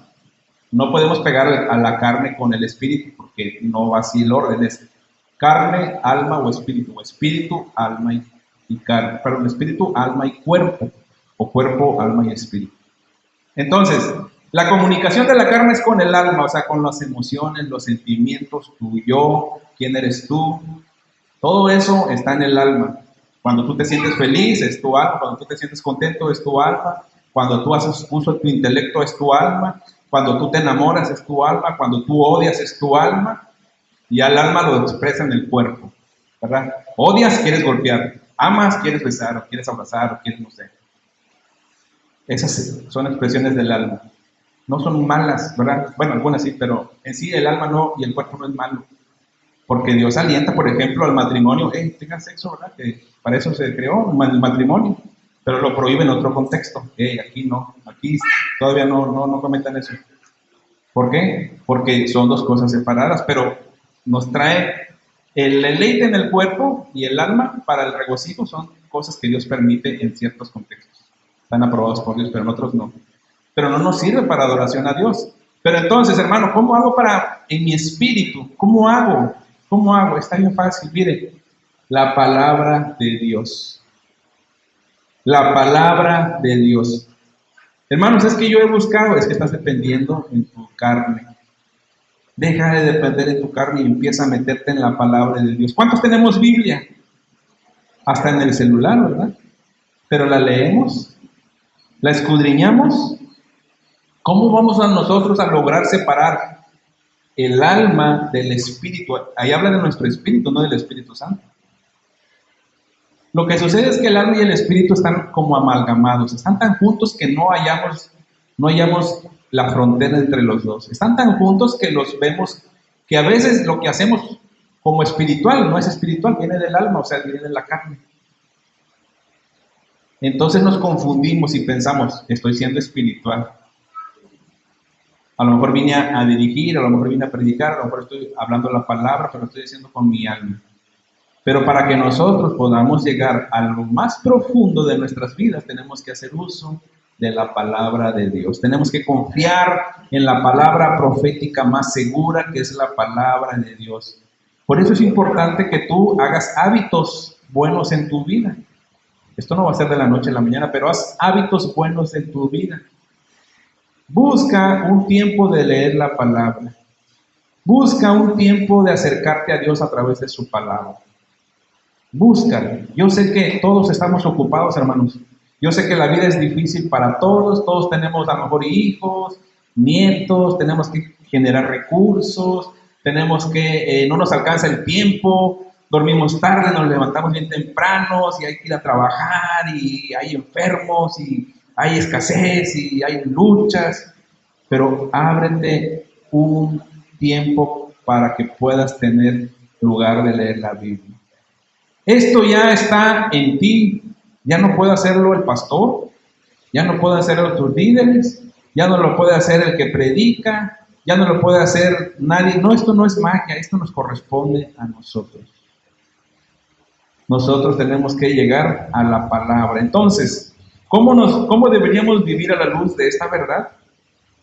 [SPEAKER 1] No podemos pegar a la carne con el espíritu, porque no va así el orden, es carne, alma o espíritu, alma y carne, perdón, espíritu, alma y cuerpo, o cuerpo, alma y espíritu. Entonces, la comunicación de la carne es con el alma, o sea, con las emociones, los sentimientos, tu yo, quién eres tú. Todo eso está en el alma. Cuando tú te sientes feliz, es tu alma. Cuando tú te sientes contento, es tu alma. Cuando tú haces uso de tu intelecto, es tu alma. Cuando tú te enamoras, es tu alma. Cuando tú odias, es tu alma. Y al alma lo expresa en el cuerpo, ¿verdad? Odias, quieres golpear. Amas, quieres besar, o quieres abrazar, o quieres, no sé. Esas son expresiones del alma. No son malas, ¿verdad? Bueno, algunas sí, pero en sí el alma no y el cuerpo no es malo. Porque Dios alienta, por ejemplo, al matrimonio. Tengan sexo, ¿verdad? Que para eso se creó el matrimonio. Pero lo prohíbe en otro contexto. Aquí no. Aquí todavía no cometan eso. ¿Por qué? Porque son dos cosas separadas, pero nos trae el deleite en el cuerpo y el alma para el regocijo. Son cosas que Dios permite en ciertos contextos. Están aprobados por Dios, pero en otros no. Pero no nos sirve para adoración a Dios. Pero entonces, hermano, ¿cómo hago en mi espíritu? ¿Cómo hago? ¿Cómo hago? Está bien fácil. Mire, la palabra de Dios. La palabra de Dios. Hermanos, es que yo he buscado, es que estás dependiendo en tu carne. Deja de depender en tu carne y empieza a meterte en la palabra de Dios. ¿Cuántos tenemos Biblia? Hasta en el celular, ¿verdad? Pero la leemos, la escudriñamos. ¿Cómo vamos a nosotros a lograr separar el alma del espíritu? Ahí habla de nuestro espíritu, no del Espíritu Santo. Lo que sucede es que el alma y el espíritu están como amalgamados, están tan juntos que no hallamos la frontera entre los dos. Están tan juntos que los vemos, que a veces lo que hacemos como espiritual no es espiritual, viene del alma, o sea, viene de la carne. Entonces nos confundimos y pensamos, estoy siendo espiritual. A lo mejor vine a dirigir, a lo mejor vine a predicar, a lo mejor estoy hablando la palabra, pero lo estoy diciendo con mi alma. Pero para que nosotros podamos llegar a lo más profundo de nuestras vidas, tenemos que hacer uso de la palabra de Dios. Tenemos que confiar en la palabra profética más segura, que es la palabra de Dios. Por eso es importante que tú hagas hábitos buenos en tu vida. Esto no va a ser de la noche a la mañana, pero haz hábitos buenos en tu vida. Busca un tiempo de leer la palabra. Busca un tiempo de acercarte a Dios a través de su palabra. Búscalo. Yo sé que todos estamos ocupados, hermanos. Yo sé que la vida es difícil para todos. Todos tenemos a lo mejor hijos, nietos, tenemos que generar recursos, tenemos que, no nos alcanza el tiempo, dormimos tarde, nos levantamos bien temprano y hay que ir a trabajar y hay enfermos y hay escasez y hay luchas. Pero ábrete un tiempo para que puedas tener lugar de leer la Biblia. Esto ya está en ti, ya no puede hacerlo el pastor, ya no puede hacerlo tus líderes, ya no lo puede hacer el que predica, ya no lo puede hacer nadie. No, esto no es magia, esto nos corresponde a nosotros. Nosotros tenemos que llegar a la palabra. Entonces, ¿cómo deberíamos vivir a la luz de esta verdad?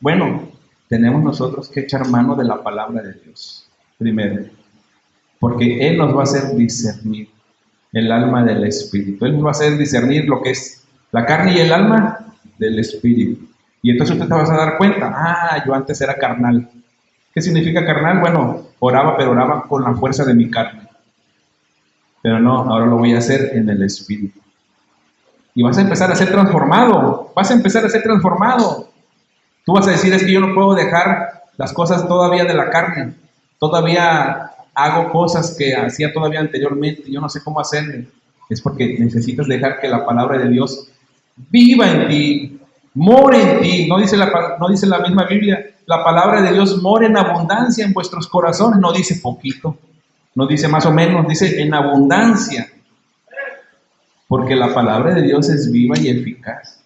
[SPEAKER 1] Bueno, tenemos nosotros que echar mano de la palabra de Dios, primero, porque Él nos va a hacer discernir el alma del espíritu. Él nos va a hacer discernir lo que es la carne y el alma del espíritu. Y entonces usted te vas a dar cuenta, yo antes era carnal. ¿Qué significa carnal? Bueno, oraba, pero oraba con la fuerza de mi carne. Pero no, ahora lo voy a hacer en el espíritu. Y vas a empezar a ser transformado. Vas a empezar a ser transformado. Tú vas a decir, es que yo no puedo dejar las cosas todavía de la carne. Todavía hago cosas que hacía todavía anteriormente. Yo no sé cómo hacerlo. Es porque necesitas dejar que la palabra de Dios viva en ti, more en ti. No dice la misma Biblia, la palabra de Dios mora en abundancia en vuestros corazones. No dice poquito, no dice más o menos, dice en abundancia. Porque la palabra de Dios es viva y eficaz.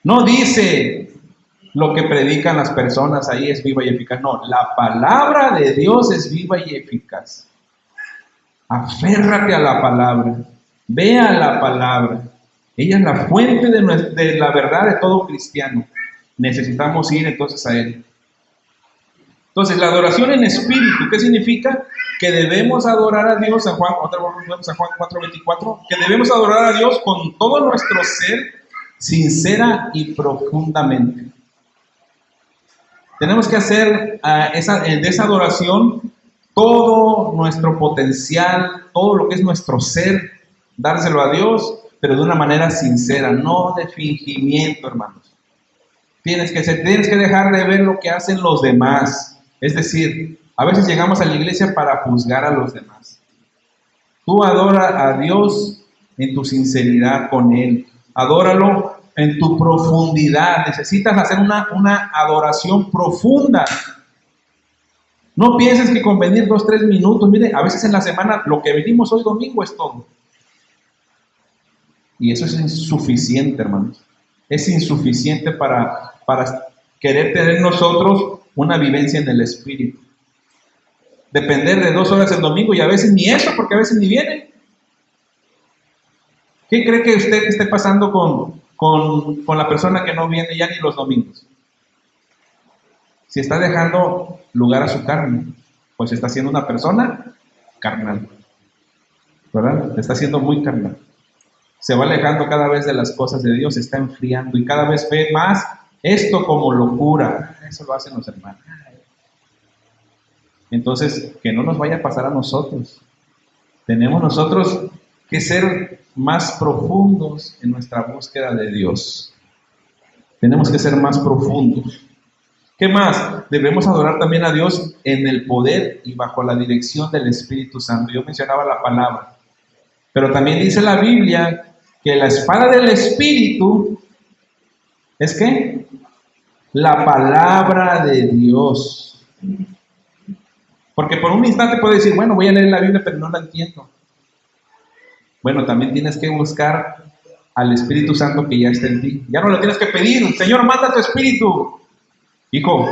[SPEAKER 1] No dice lo que predican las personas ahí es viva y eficaz. No, la palabra de Dios es viva y eficaz. Aférrate a la palabra. Ve a la palabra. Ella es la fuente de la verdad de todo cristiano. Necesitamos ir entonces a Él. Entonces, la adoración en espíritu, ¿qué significa? Que debemos adorar a Dios, San Juan 4:24, que debemos adorar a Dios con todo nuestro ser, sincera y profundamente. Tenemos que hacer de esa adoración todo nuestro potencial, todo lo que es nuestro ser, dárselo a Dios, pero de una manera sincera, no de fingimiento, hermanos. Tienes que dejar de ver lo que hacen los demás. Es decir, a veces llegamos a la iglesia para juzgar a los demás. Tú adora a Dios en tu sinceridad con Él. Adóralo en tu profundidad. Necesitas hacer una adoración profunda. No pienses que con venir 2-3 minutos, mire, a veces en la semana lo que venimos hoy domingo es todo. Y eso es insuficiente, hermanos. Es insuficiente para querer tener nosotros una vivencia en el Espíritu. Depender de 2 horas el domingo y a veces ni eso, porque a veces ni vienen. ¿Qué cree que usted esté pasando con la persona que no viene ya ni los domingos? Si está dejando lugar a su carne, pues está siendo una persona carnal, ¿verdad? Está siendo muy carnal. Se va alejando cada vez de las cosas de Dios, se está enfriando y cada vez ve más esto como locura. Eso lo hacen los hermanos. Entonces, que no nos vaya a pasar a nosotros. Tenemos nosotros que ser más profundos en nuestra búsqueda de Dios. Tenemos que ser más profundos. ¿Qué más? Debemos adorar también a Dios en el poder y bajo la dirección del Espíritu Santo. Yo mencionaba la palabra, pero también dice la Biblia que la espada del Espíritu es ¿qué? La palabra de Dios. Porque por un instante puedes decir, bueno, voy a leer la Biblia, pero no la entiendo. Bueno, también tienes que buscar al Espíritu Santo que ya está en ti. Ya no lo tienes que pedir, Señor, manda tu Espíritu. Hijo,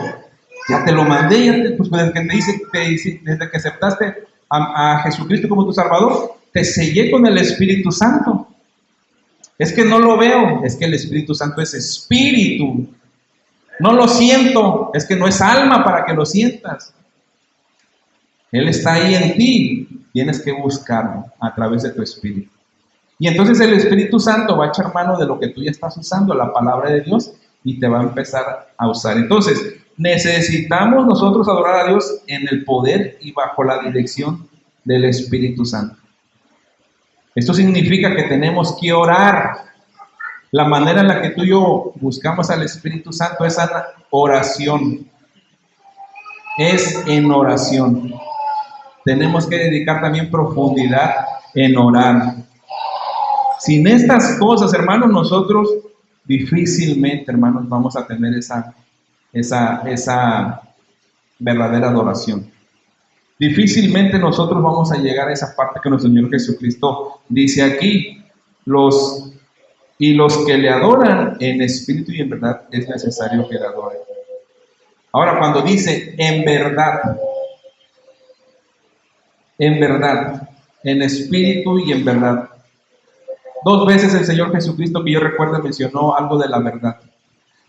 [SPEAKER 1] ya te lo mandé, pues desde que desde que aceptaste a Jesucristo como tu Salvador, te sellé con el Espíritu Santo. Es que no lo veo, es que el Espíritu Santo es espíritu. No lo siento, es que no es alma para que lo sientas. Él está ahí en ti, tienes que buscarlo a través de tu espíritu. Y entonces el Espíritu Santo va a echar mano de lo que tú ya estás usando, la palabra de Dios, y te va a empezar a usar. Entonces, necesitamos nosotros adorar a Dios en el poder y bajo la dirección del Espíritu Santo. Esto significa que tenemos que orar. La manera en la que tú y yo buscamos al Espíritu Santo es en oración. Es en oración. Tenemos que dedicar también profundidad en orar. Sin estas cosas, hermanos, nosotros difícilmente, hermanos, vamos a tener esa verdadera adoración. Difícilmente nosotros vamos a llegar a esa parte que nuestro Señor Jesucristo dice aquí. Los que le adoran en espíritu y en verdad es necesario que le adoren. Ahora, cuando dice en verdad, en espíritu y en verdad. 2 veces el Señor Jesucristo, que yo recuerdo, mencionó algo de la verdad.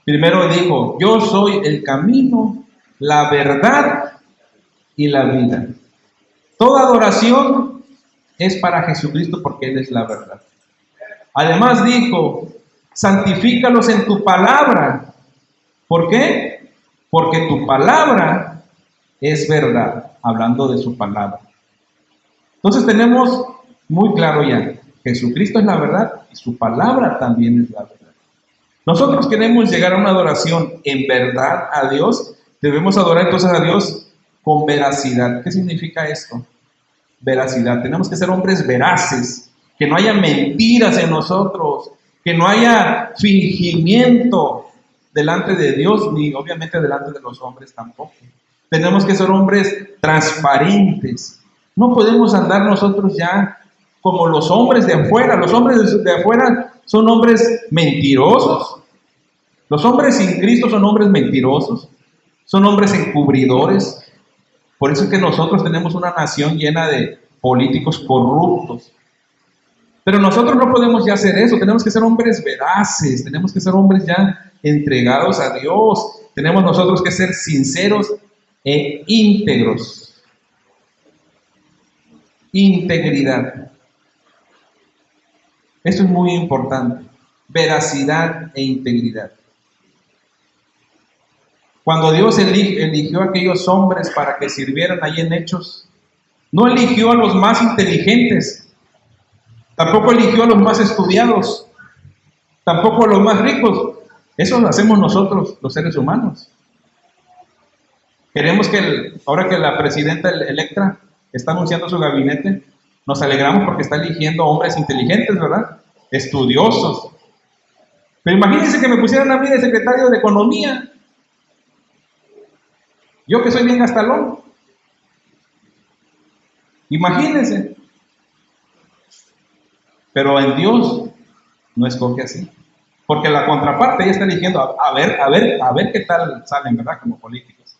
[SPEAKER 1] Primero dijo, yo soy el camino, la verdad y la vida. Toda adoración es para Jesucristo porque Él es la verdad. Además dijo, santifícalos en tu palabra. ¿Por qué? Porque tu palabra es verdad, hablando de su palabra. Entonces tenemos muy claro ya, Jesucristo es la verdad y su palabra también es la verdad. Nosotros queremos llegar a una adoración en verdad a Dios, debemos adorar entonces a Dios con veracidad. ¿Qué significa esto? Veracidad. Tenemos que ser hombres veraces, que no haya mentiras en nosotros, que no haya fingimiento delante de Dios, ni obviamente delante de los hombres tampoco. Tenemos que ser hombres transparentes. No podemos andar nosotros ya como los hombres de afuera. Los hombres de afuera son hombres mentirosos. Los hombres sin Cristo son hombres mentirosos. Son hombres encubridores. Por eso es que nosotros tenemos una nación llena de políticos corruptos. Pero nosotros no podemos ya hacer eso. Tenemos que ser hombres veraces. Tenemos que ser hombres ya entregados a Dios. Tenemos nosotros que ser sinceros e íntegros. Integridad. Esto es muy importante. Veracidad e integridad. Cuando Dios eligió a aquellos hombres para que sirvieran ahí en Hechos, no eligió a los más inteligentes, tampoco eligió a los más estudiados, tampoco a los más ricos. Eso lo hacemos nosotros, los seres humanos. Queremos que ahora que la presidenta electa está anunciando su gabinete, nos alegramos porque está eligiendo hombres inteligentes, ¿verdad? Estudiosos. Pero imagínense que me pusieran a mí de secretario de Economía. Yo que soy bien gastalón. Imagínense. Pero en Dios no escoge así. Porque la contraparte ya está diciendo, a ver qué tal salen, ¿verdad? Como políticos.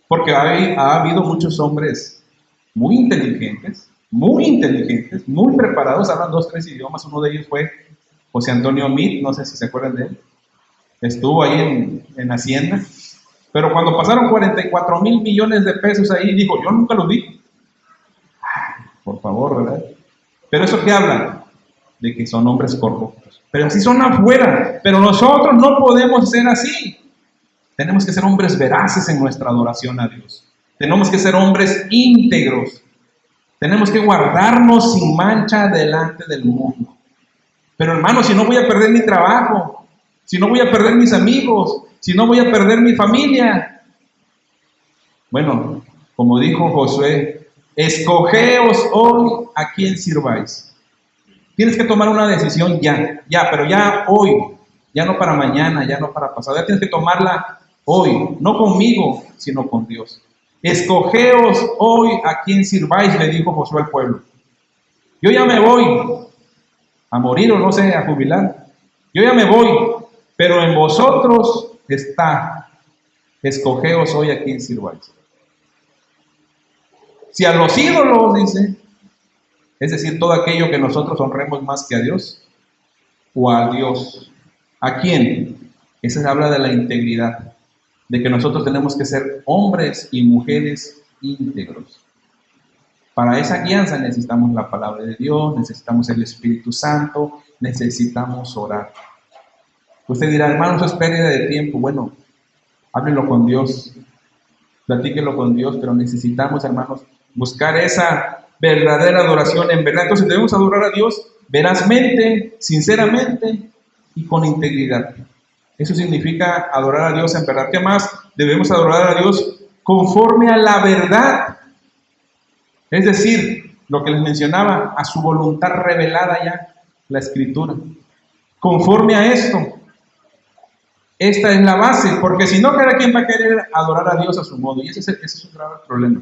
[SPEAKER 1] Porque ha habido muchos hombres muy inteligentes, muy preparados, hablan 2, 3 idiomas. Uno de ellos fue José Antonio Meade, no sé si se acuerdan de él. Estuvo ahí en Hacienda. Pero cuando pasaron 44 mil millones de pesos ahí, dijo, yo nunca lo vi. Por favor, ¿verdad? Pero eso que habla de que son hombres corruptos. Pero así son afuera. Pero nosotros no podemos ser así. Tenemos que ser hombres veraces en nuestra adoración a Dios. Tenemos que ser hombres íntegros. Tenemos que guardarnos sin mancha delante del mundo. Pero hermano, si no voy a perder mi trabajo, si no voy a perder mis amigos, si no voy a perder mi familia. Bueno, como dijo Josué, escogeos hoy a quién sirváis. Tienes que tomar una decisión pero ya hoy, ya no para mañana, ya no para pasado, ya tienes que tomarla hoy, no conmigo, sino con Dios. Escogeos hoy a quién sirváis, le dijo Josué al pueblo. Yo ya me voy a morir o no sé, a jubilar. Yo ya me voy, pero en vosotros está, escogeos hoy a quién sirváis. Si a los ídolos, dice, es decir, todo aquello que nosotros honremos más que a Dios, o a Dios. ¿A quién? Esa habla de la integridad, de que nosotros tenemos que ser hombres y mujeres íntegros. Para esa guianza necesitamos la palabra de Dios, necesitamos el Espíritu Santo, necesitamos orar. Usted dirá, hermano, eso es pérdida de tiempo. Bueno, háblenlo con Dios, platíquenlo con Dios, pero necesitamos, hermanos, buscar esa verdadera adoración en verdad. Entonces debemos adorar a Dios verazmente, sinceramente y con integridad. Eso significa adorar a Dios en verdad. ¿Qué más? Debemos adorar a Dios conforme a la verdad. Es decir, lo que les mencionaba, a su voluntad revelada ya, la Escritura. Conforme a esto. Esta es la base, porque si no, cada quien va a querer adorar a Dios a su modo. Y ese es un grave problema.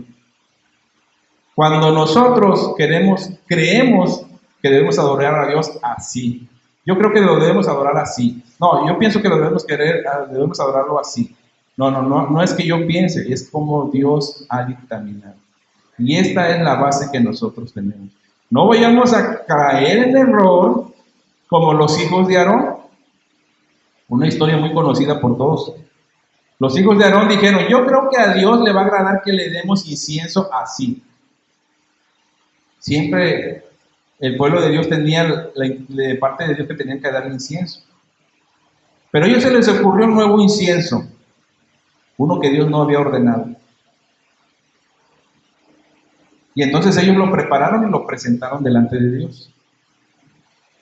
[SPEAKER 1] Cuando nosotros creemos que debemos adorar a Dios así. Yo creo que lo debemos adorar así. No, yo pienso que debemos adorarlo así. No es que yo piense, es como Dios ha dictaminado. Y esta es la base que nosotros tenemos. No vayamos a caer en error como los hijos de Aarón. Una historia muy conocida por todos. Los hijos de Aarón dijeron, yo creo que a Dios le va a agradar que le demos incienso así. Siempre el pueblo de Dios tenía, de parte de Dios, que tenían que darle incienso. Pero a ellos se les ocurrió un nuevo incienso, uno que Dios no había ordenado. Y entonces ellos lo prepararon y lo presentaron delante de Dios.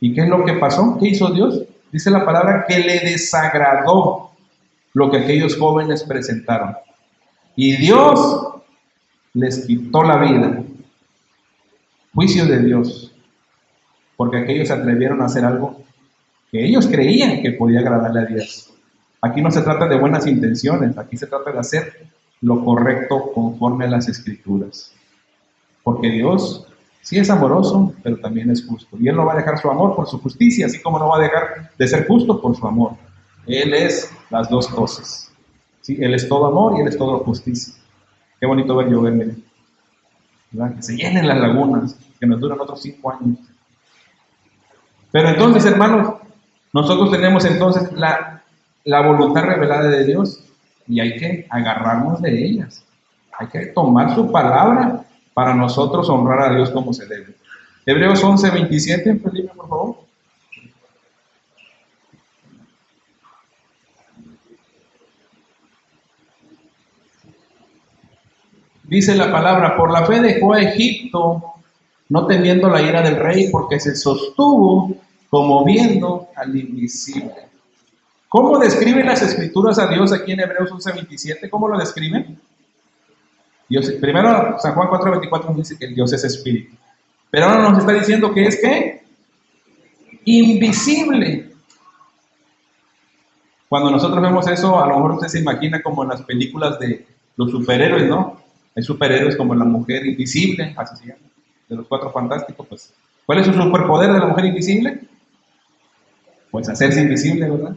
[SPEAKER 1] ¿Y qué es lo que pasó? ¿Qué hizo Dios? Dice la palabra que le desagradó lo que aquellos jóvenes presentaron. Y Dios les quitó la vida. Juicio de Dios, porque aquellos se atrevieron a hacer algo que ellos creían que podía agradarle a Dios. Aquí no se trata de buenas intenciones, aquí se trata de hacer lo correcto conforme a las Escrituras. Porque Dios sí es amoroso, pero también es justo. Y Él no va a dejar su amor por su justicia, así como no va a dejar de ser justo por su amor. Él es las dos cosas. ¿Sí? Él es todo amor y Él es todo justicia. Qué bonito ver llover, miren. ¿Verdad? Que se llenen las lagunas, que nos duran otros 5 años. Pero entonces, hermanos, nosotros tenemos entonces la voluntad revelada de Dios y hay que agarrarnos de ellas. Hay que tomar su palabra para nosotros honrar a Dios como se debe. Hebreos 11:27, Felipe, por favor. Dice la palabra, por la fe dejó a Egipto, no temiendo la ira del rey, porque se sostuvo como viendo al invisible. ¿Cómo describen las Escrituras a Dios aquí en Hebreos 11:27? ¿Cómo lo describen? Dios, primero, San Juan 4:24 nos dice que Dios es espíritu. Pero ahora nos está diciendo que es ¿qué? Invisible. Cuando nosotros vemos eso, a lo mejor usted se imagina como en las películas de los superhéroes, ¿no? Hay superhéroes como la mujer invisible, así se llama, de los 4 fantásticos, pues. ¿Cuál es su superpoder de la mujer invisible? Pues hacerse invisible, ¿verdad?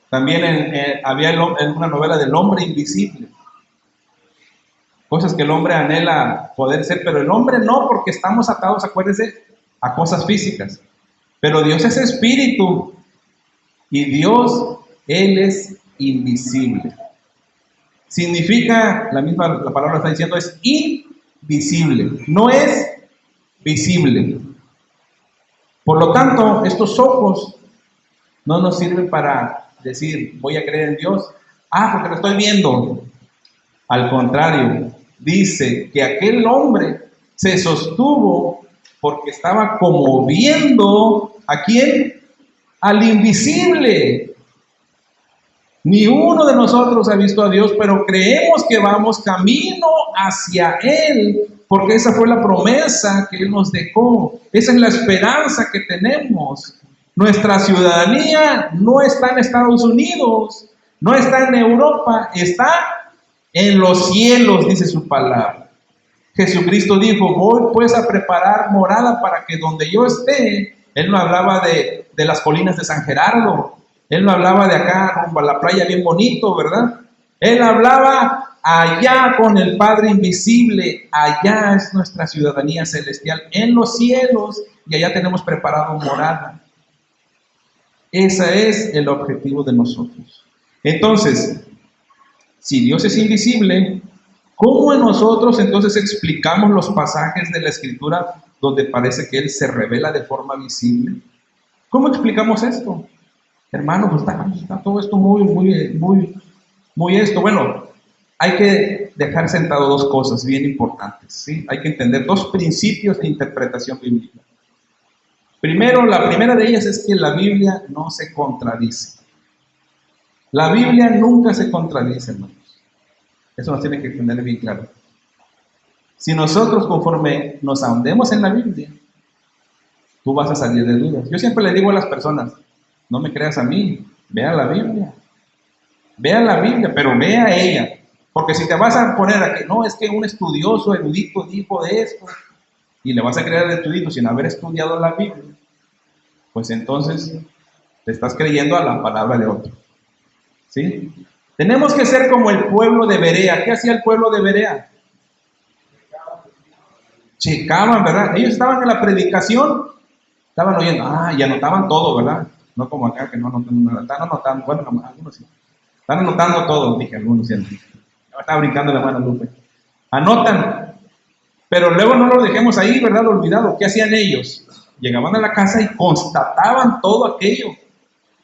[SPEAKER 1] También había en una novela del hombre invisible. Cosas que el hombre anhela poder ser, pero el hombre no, porque estamos atados, acuérdense, a cosas físicas. Pero Dios es espíritu y Dios, Él es invisible. Significa, la palabra está diciendo, es invisible, no es visible. Por lo tanto, estos ojos no nos sirven para decir, voy a creer en Dios, porque lo estoy viendo. Al contrario, dice que aquel hombre se sostuvo porque estaba como viendo ¿a quién? Al invisible. Ni uno de nosotros ha visto a Dios, pero creemos que vamos camino hacia Él, porque esa fue la promesa que Él nos dejó. Esa es la esperanza que tenemos. Nuestra ciudadanía no está en Estados Unidos, no está en Europa, está en los cielos, dice su palabra. Jesucristo dijo, voy pues a preparar morada para que donde yo esté. Él no hablaba de las colinas de San Gerardo, Él no hablaba de acá rumbo a la playa bien bonito, ¿verdad? Él hablaba allá con el Padre invisible, allá es nuestra ciudadanía celestial, en los cielos, y allá tenemos preparado morada. Ese es el objetivo de nosotros. Entonces, si Dios es invisible, ¿cómo nosotros entonces explicamos los pasajes de la Escritura donde parece que Él se revela de forma visible? ¿Cómo explicamos esto? Hermano, pues está todo esto muy esto. Bueno, hay que dejar sentado dos cosas bien importantes, ¿sí? Hay que entender dos principios de interpretación bíblica. Primero, la primera de ellas es que la Biblia no se contradice. La Biblia nunca se contradice, hermanos. Eso nos tiene que tener bien claro. Si nosotros conforme nos ahondemos en la Biblia, tú vas a salir de dudas. Yo siempre le digo a las personas, no me creas a mí, vea la Biblia. Vea la Biblia, pero vea a ella. Porque si te vas a poner a que no, es que un estudioso, erudito dijo de esto, y le vas a creer al erudito sin haber estudiado la Biblia, pues entonces te estás creyendo a la palabra de otro. ¿Sí? Tenemos que ser como el pueblo de Berea. ¿Qué hacía el pueblo de Berea? Checaban, ¿verdad? Ellos estaban en la predicación, estaban oyendo, y anotaban todo, ¿verdad? No como acá que no anotan nada, están anotando, bueno, algunos sí. Están anotando todo, dije algunos sí. Estaba brincando la mano, Lupe. Anotan, pero luego no lo dejemos ahí, ¿verdad? Olvidado. ¿Qué hacían ellos? Llegaban a la casa y constataban todo aquello.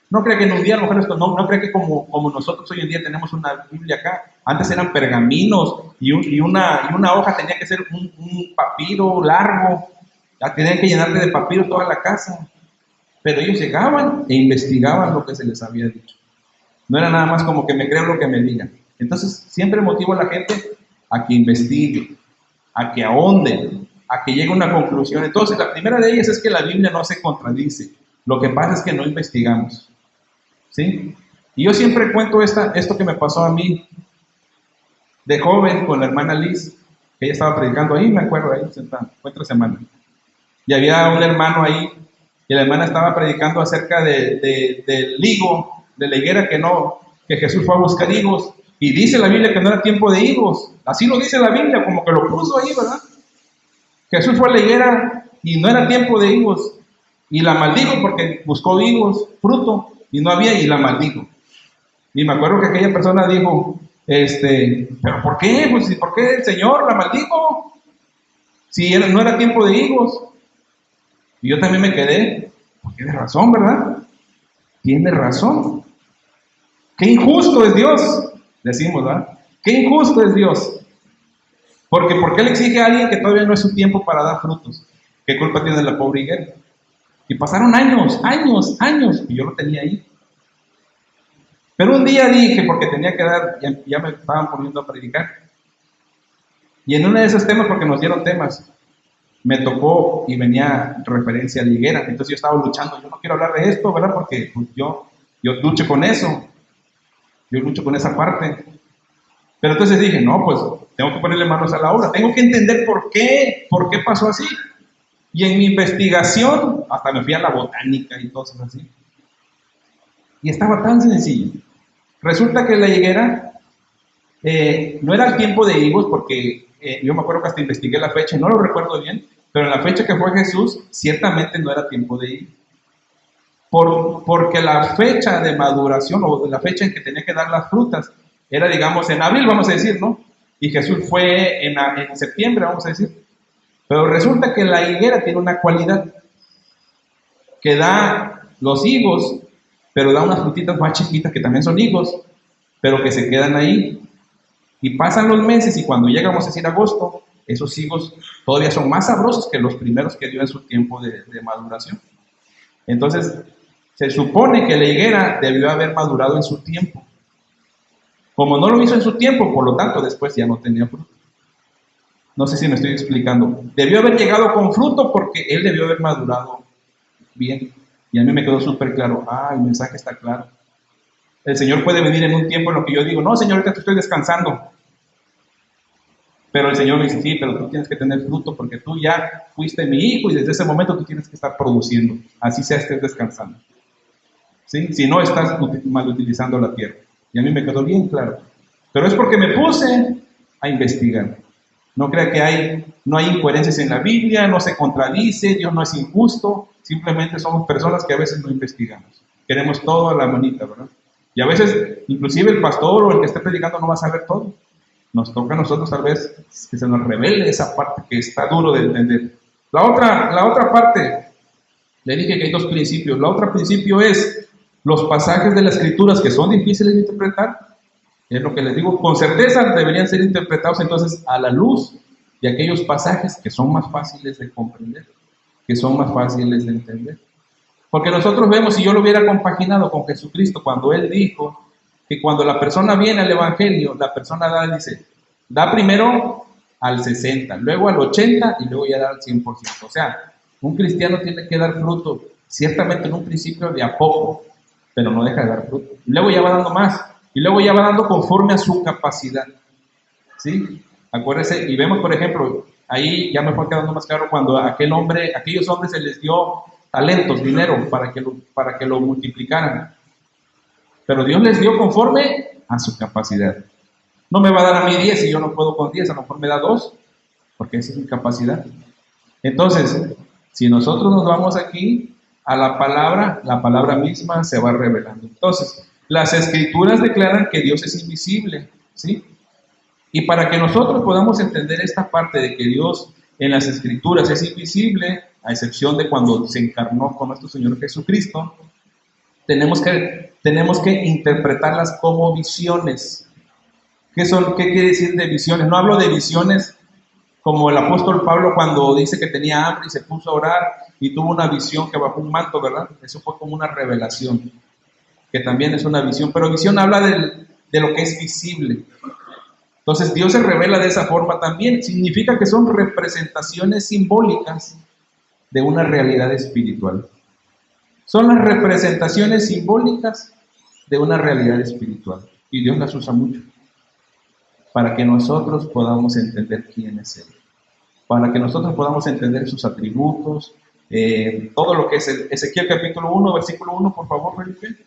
[SPEAKER 1] No creo que en un día, a lo mejor esto, no creo que como nosotros hoy en día tenemos una Biblia acá. Antes eran pergaminos y una hoja tenía que ser un papiro largo. Ya tenían que llenarle de papiro toda la casa. Pero ellos llegaban e investigaban lo que se les había dicho. No era nada más como que me creo lo que me digan. Entonces, siempre motivo a la gente a que investigue, a que ahonde, a que llegue a una conclusión. Entonces, la primera de ellas es que la Biblia no se contradice. Lo que pasa es que no investigamos. ¿Sí? Y yo siempre cuento esto que me pasó a mí de joven con la hermana Liz, que ella estaba predicando ahí, me acuerdo, ahí sentada, fue 3 semanas. Y había un hermano ahí, y la hermana estaba predicando acerca del higo, de la higuera que Jesús fue a buscar higos, y dice la Biblia que no era tiempo de higos, así lo dice la Biblia, como que lo puso ahí, ¿verdad? Jesús fue a la higuera y no era tiempo de higos, y la maldijo porque buscó higos, fruto, y no había, y la maldijo. Y me acuerdo que aquella persona dijo, ¿pero por qué? Pues, ¿por qué el Señor la maldijo? Si no era tiempo de higos. Y yo también me quedé, pues tiene razón, ¿verdad? Tiene razón. Qué injusto es Dios, decimos, ¿verdad? Qué injusto es Dios. Porque ¿por qué le exige a alguien que todavía no es su tiempo para dar frutos? ¿Qué culpa tiene la pobre higuera? Y pasaron años, y yo lo tenía ahí. Pero un día dije, porque tenía que dar, ya me estaban poniendo a predicar. Y en uno de esos temas, porque nos dieron temas, me tocó y venía referencia a la higuera. Entonces yo estaba luchando, yo no quiero hablar de esto, ¿verdad? Porque pues, yo lucho con eso. Yo lucho con esa parte. Pero entonces dije, no, pues tengo que ponerle manos a la obra. Tengo que entender por qué pasó así. Y en mi investigación, hasta me fui a la botánica y cosas así. Y estaba tan sencillo. Resulta que la higuera no era el tiempo de higos, porque yo me acuerdo que hasta investigué la fecha, no lo recuerdo bien, pero en la fecha que fue Jesús, ciertamente no era tiempo de higos. Porque la fecha de maduración o la fecha en que tenía que dar las frutas era, digamos, en abril, vamos a decir, ¿no? Y Jesús fue en septiembre, vamos a decir. Pero resulta que la higuera tiene una cualidad que da los higos, pero da unas frutitas más chiquitas que también son higos, pero que se quedan ahí. Y pasan los meses y cuando llega, vamos a decir, agosto, esos higos todavía son más sabrosos que los primeros que dio en su tiempo de maduración. Entonces, se supone que la higuera debió haber madurado en su tiempo. Como no lo hizo en su tiempo, por lo tanto, después ya no tenía fruto. No sé si me estoy explicando. Debió haber llegado con fruto porque él debió haber madurado bien. Y a mí me quedó súper claro. El mensaje está claro. El Señor puede venir en un tiempo en lo que yo digo, no, Señor, ahorita te estoy descansando. Pero el Señor me dice, sí, pero tú tienes que tener fruto porque tú ya fuiste mi hijo y desde ese momento tú tienes que estar produciendo. Así sea, estés descansando. ¿Sí? Si no, estás mal utilizando la tierra. Y a mí me quedó bien claro. Pero es porque me puse a investigar. No crea que no hay incoherencias en la Biblia, no se contradice, Dios no es injusto, simplemente somos personas que a veces no investigamos. Queremos todo a la manita, ¿verdad? Y a veces, inclusive el pastor o el que esté predicando no va a saber todo. Nos toca a nosotros tal vez que se nos revele esa parte que está duro de entender. La otra parte, le dije que hay dos principios. La otra principio es los pasajes de las Escrituras que son difíciles de interpretar. Es lo que les digo, con certeza deberían ser interpretados entonces a la luz de aquellos pasajes que son más fáciles de comprender, que son más fáciles de entender. Porque nosotros vemos, si yo lo hubiera compaginado con Jesucristo, cuando Él dijo que cuando la persona viene al Evangelio, la persona da primero al 60, luego al 80 y luego ya da al 100%. O sea, un cristiano tiene que dar fruto, ciertamente en un principio de a poco, pero no deja de dar fruto. Y luego ya va dando más. Y luego ya va dando conforme a su capacidad. ¿Sí? Acuérdense, y vemos, por ejemplo, ahí ya me fue quedando más claro cuando aquellos hombres se les dio talentos, dinero, para que lo multiplicaran. Pero Dios les dio conforme a su capacidad. No me va a dar a mí 10 y yo no puedo con 10, a lo mejor me da 2, porque esa es mi capacidad. Entonces, si nosotros nos vamos aquí a la palabra misma se va revelando. Entonces, las Escrituras declaran que Dios es invisible, ¿sí? Y para que nosotros podamos entender esta parte de que Dios en las Escrituras es invisible, a excepción de cuando se encarnó con nuestro Señor Jesucristo, tenemos que interpretarlas como visiones. ¿Qué quiere decir de visiones? No hablo de visiones como el apóstol Pablo cuando dice que tenía hambre y se puso a orar y tuvo una visión que bajó un manto, ¿verdad? Eso fue como una revelación, que también es una visión, pero visión habla de lo que es visible. Entonces Dios se revela de esa forma también, significa que son representaciones simbólicas de una realidad espiritual. Son las representaciones simbólicas de una realidad espiritual y Dios las usa mucho para que nosotros podamos entender quién es Él, para que nosotros podamos entender sus atributos, todo lo que es Ezequiel capítulo 1, versículo 1, por favor, Felipe.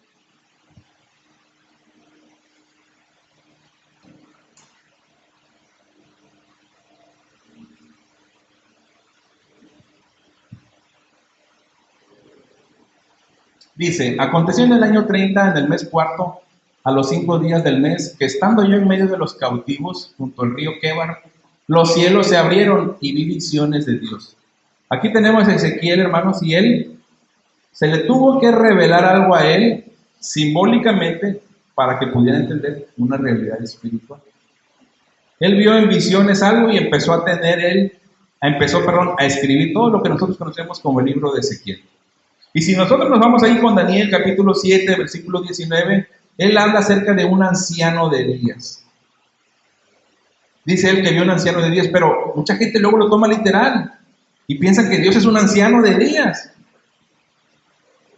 [SPEAKER 1] Dice, aconteció en el año 30, en el mes cuarto, a los 5 días del mes, que estando yo en medio de los cautivos, junto al río Québar, los cielos se abrieron y vi visiones de Dios. Aquí tenemos a Ezequiel, hermanos, y él se le tuvo que revelar algo a él simbólicamente para que pudiera entender una realidad espiritual. Él vio en visiones algo y empezó a escribir todo lo que nosotros conocemos como el libro de Ezequiel. Y si nosotros nos vamos ahí con Daniel capítulo 7, versículo 19, él habla acerca de un anciano de días. Dice él que vio un anciano de días, pero mucha gente luego lo toma literal y piensa que Dios es un anciano de días.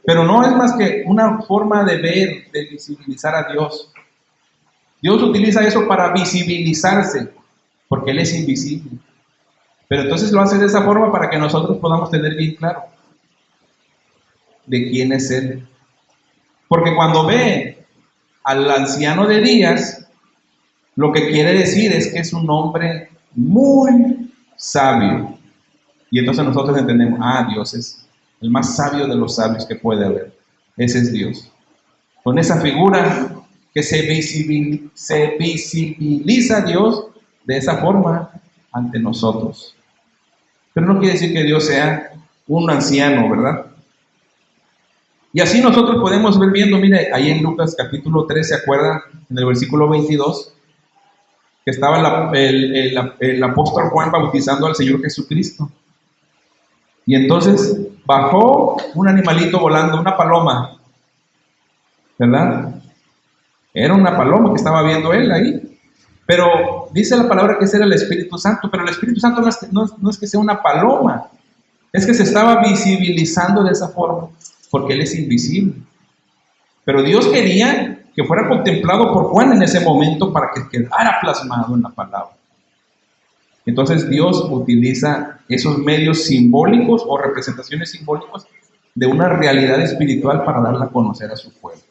[SPEAKER 1] Pero no es más que una forma de ver, de visibilizar a Dios. Dios utiliza eso para visibilizarse, porque Él es invisible. Pero entonces lo hace de esa forma para que nosotros podamos tener bien claro de quién es Él. Porque cuando ve al anciano de días, lo que quiere decir es que es un hombre muy sabio. Y entonces nosotros entendemos, Dios es el más sabio de los sabios que puede haber. Ese es Dios. Con esa figura que se visibiliza a Dios de esa forma ante nosotros. Pero no quiere decir que Dios sea un anciano, ¿verdad? Y así nosotros podemos ver viendo, mire, ahí en Lucas capítulo 3, ¿se acuerdan? En el versículo 22, que estaba el apóstol Juan bautizando al Señor Jesucristo. Y entonces bajó un animalito volando, una paloma, ¿verdad? Era una paloma que estaba viendo él ahí. Pero dice la palabra que ese era el Espíritu Santo, pero el Espíritu Santo no es que sea una paloma, es que se estaba visibilizando de esa forma, porque Él es invisible. Pero Dios quería que fuera contemplado por Juan en ese momento para que quedara plasmado en la palabra. Entonces Dios utiliza esos medios simbólicos o representaciones simbólicas de una realidad espiritual para darla a conocer a su pueblo.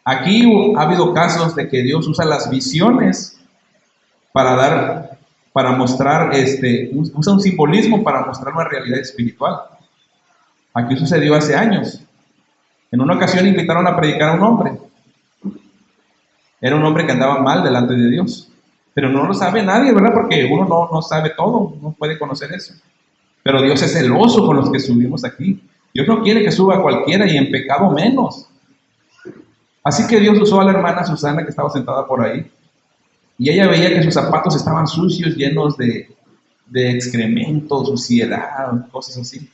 [SPEAKER 1] Aquí ha habido casos de que Dios usa las visiones para mostrar, usa un simbolismo para mostrar una realidad espiritual. Aquí sucedió hace años. En una ocasión invitaron a predicar a un hombre. Era un hombre que andaba mal delante de Dios. Pero no lo sabe nadie, ¿verdad? Porque uno no sabe todo, no puede conocer eso. Pero Dios es celoso con los que subimos aquí. Dios no quiere que suba cualquiera y en pecado menos. Así que Dios usó a la hermana Susana que estaba sentada por ahí. Y ella veía que sus zapatos estaban sucios, llenos de excremento, suciedad, cosas así.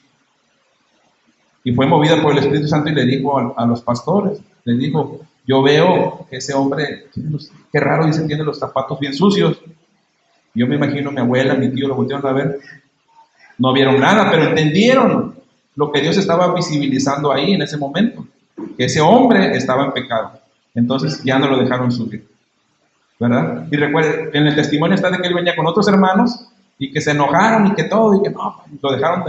[SPEAKER 1] Y fue movida por el Espíritu Santo y le dijo a los pastores, le dijo, yo veo que ese hombre, qué raro, dice, tiene los zapatos bien sucios. Yo me imagino mi abuela, mi tío lo voltearon a ver. No vieron nada, pero entendieron lo que Dios estaba visibilizando ahí en ese momento. Que ese hombre estaba en pecado. Entonces ya no lo dejaron subir. ¿Verdad? Y recuerden, en el testimonio está de que él venía con otros hermanos y que se enojaron y que todo, y que no, lo dejaron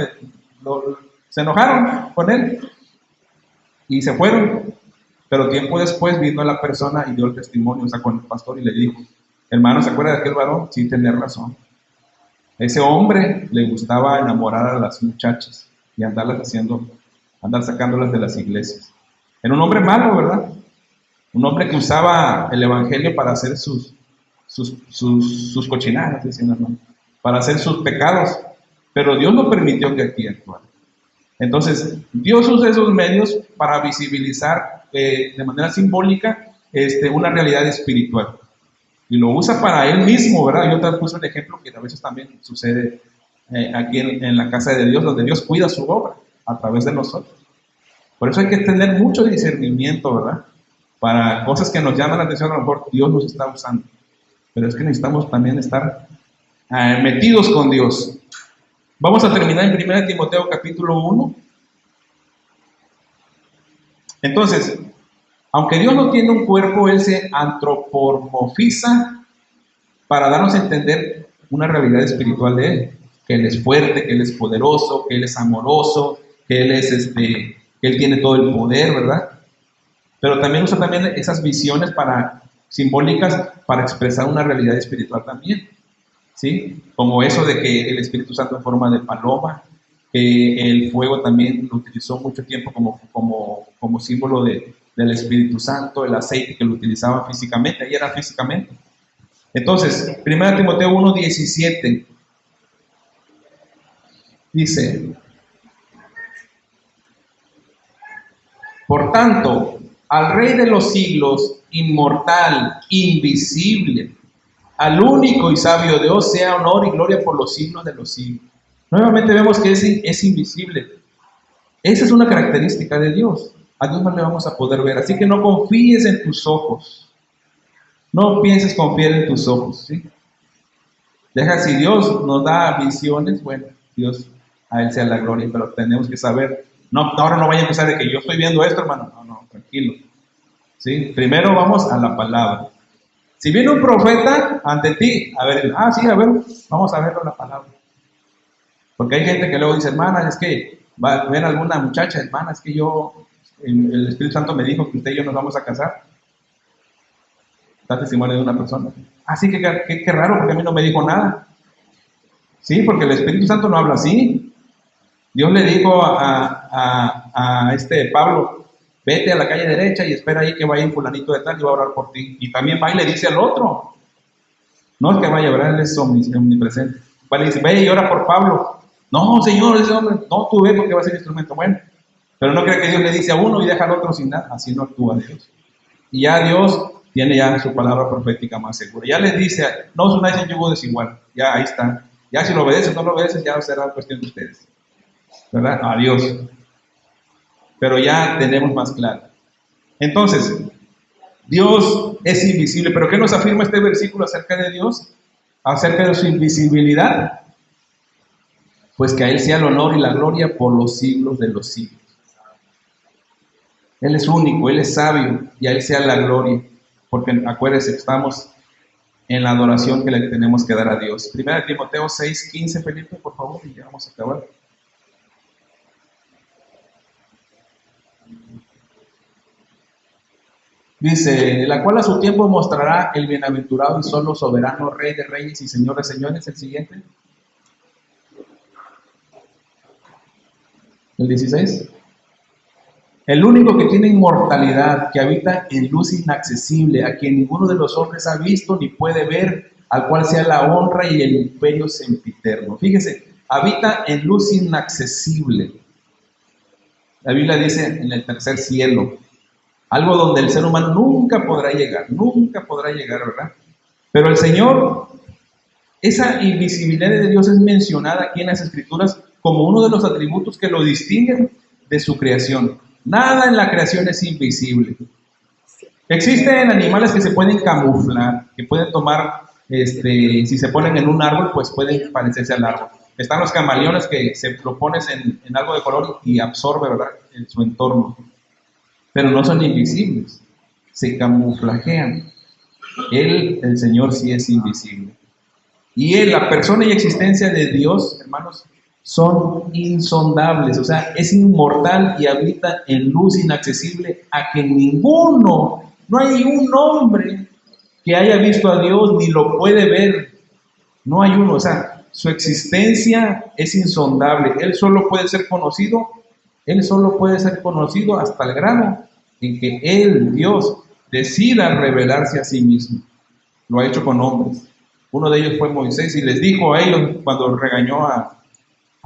[SPEAKER 1] se enojaron con él y se fueron. Pero tiempo después vino la persona y dio el testimonio, o sea, con el pastor y le dijo, hermano, ¿se acuerda de aquel varón? Sí, tenía razón. Ese hombre le gustaba enamorar a las muchachas y andar sacándolas de las iglesias. Era un hombre malo, ¿verdad? Un hombre que usaba el evangelio para hacer sus cochinadas, decían, ¿no? Para hacer sus pecados. Pero Dios no permitió que aquí actuara. Entonces, Dios usa esos medios para visibilizar de manera simbólica una realidad espiritual. Y lo usa para Él mismo, ¿verdad? Yo te puse un ejemplo que a veces también sucede aquí en la casa de Dios, donde Dios cuida su obra a través de nosotros. Por eso hay que tener mucho discernimiento, ¿verdad? Para cosas que nos llaman la atención, a lo mejor Dios nos está usando. Pero es que necesitamos también estar metidos con Dios. Vamos a terminar en 1 Timoteo capítulo 1. Entonces, aunque Dios no tiene un cuerpo, Él se antropomorfiza para darnos a entender una realidad espiritual de Él. Que Él es fuerte, que Él es poderoso, que Él es amoroso, que Él es que Él tiene todo el poder, ¿verdad? Pero también usa también esas visiones simbólicas para expresar una realidad espiritual también, ¿sí? Como eso de que el Espíritu Santo en forma de paloma, que el fuego también lo utilizó mucho tiempo como símbolo del Espíritu Santo, el aceite que lo utilizaban físicamente, ahí era físicamente. Entonces, 1 Timoteo 1:17 dice, por tanto, al Rey de los siglos, inmortal, invisible, al único y sabio Dios, sea honor y gloria por los siglos de los siglos. Nuevamente vemos que es invisible. Esa es una característica de Dios. A Dios no le vamos a poder ver. Así que no confíes en tus ojos. No pienses confiar en tus ojos, ¿sí? Deja, si Dios nos da visiones, bueno, Dios, a Él sea la gloria, pero tenemos que saber. No, ahora no vaya a empezar de que yo estoy viendo esto, hermano. No, tranquilo. ¿Sí? Primero vamos a la palabra. Si viene un profeta ante ti, a ver, sí, a ver, vamos a verlo en la palabra. Porque hay gente que luego dice, hermana, es que va a ver alguna muchacha, hermana, es que el Espíritu Santo me dijo que usted y yo nos vamos a casar. Da testimonio de una persona. Sí, qué raro, porque a mí no me dijo nada. Sí, porque el Espíritu Santo no habla así. Dios le dijo a este Pablo, vete a la calle derecha y espera ahí que vaya un fulanito de tal y va a orar por ti. Y también va y le dice al otro. No es que vaya, ¿verdad? Él es omnipresente. Va y le dice, ve y ora por Pablo. No, Señor, ese hombre, no, tú ve porque va a ser instrumento. Bueno, pero no cree que Dios le dice a uno y deja al otro sin nada. Así no actúa Dios. Y ya Dios tiene ya su palabra profética más segura. Ya les dice, no os unáis en yugo desigual. Ya ahí está. Ya si lo obedeces o no lo obedeces, ya será cuestión de ustedes. ¿Verdad? Adiós. Pero ya tenemos más claro. Entonces, Dios es invisible. ¿Pero qué nos afirma este versículo acerca de Dios? Acerca de su invisibilidad. Pues que a Él sea el honor y la gloria por los siglos de los siglos. Él es único, Él es sabio y a Él sea la gloria. Porque acuérdense, estamos en la adoración que le tenemos que dar a Dios. Primera de Timoteo 6:15, Felipe, por favor, y ya vamos a acabar. Dice, la cual a su tiempo mostrará el bienaventurado y solo soberano, Rey de reyes y Señor de señores. El siguiente. El 16. El único que tiene inmortalidad, que habita en luz inaccesible, a quien ninguno de los hombres ha visto ni puede ver, al cual sea la honra y el imperio sempiterno. Fíjese, habita en luz inaccesible. La Biblia dice en el tercer cielo, algo donde el ser humano nunca podrá llegar, ¿verdad? Pero el Señor, esa invisibilidad de Dios es mencionada aquí en las Escrituras como uno de los atributos que lo distinguen de su creación. Nada en la creación es invisible. Existen animales que se pueden camuflar, que pueden tomar, si se ponen en un árbol, pues pueden parecerse al árbol. Están los camaleones que se lo pones en algo de color y absorbe, ¿verdad?, en su entorno. Pero no son invisibles, se camuflajean. El Señor sí es invisible. Y la persona y existencia de Dios, hermanos, son insondables, o sea, es inmortal y habita en luz inaccesible a que ninguno, no hay un hombre que haya visto a Dios ni lo puede ver, no hay uno, o sea, su existencia es insondable, Él solo puede ser conocido hasta el grado en que Él, Dios, decida revelarse a sí mismo. Lo ha hecho con hombres. Uno de ellos fue Moisés y les dijo a ellos cuando regañó a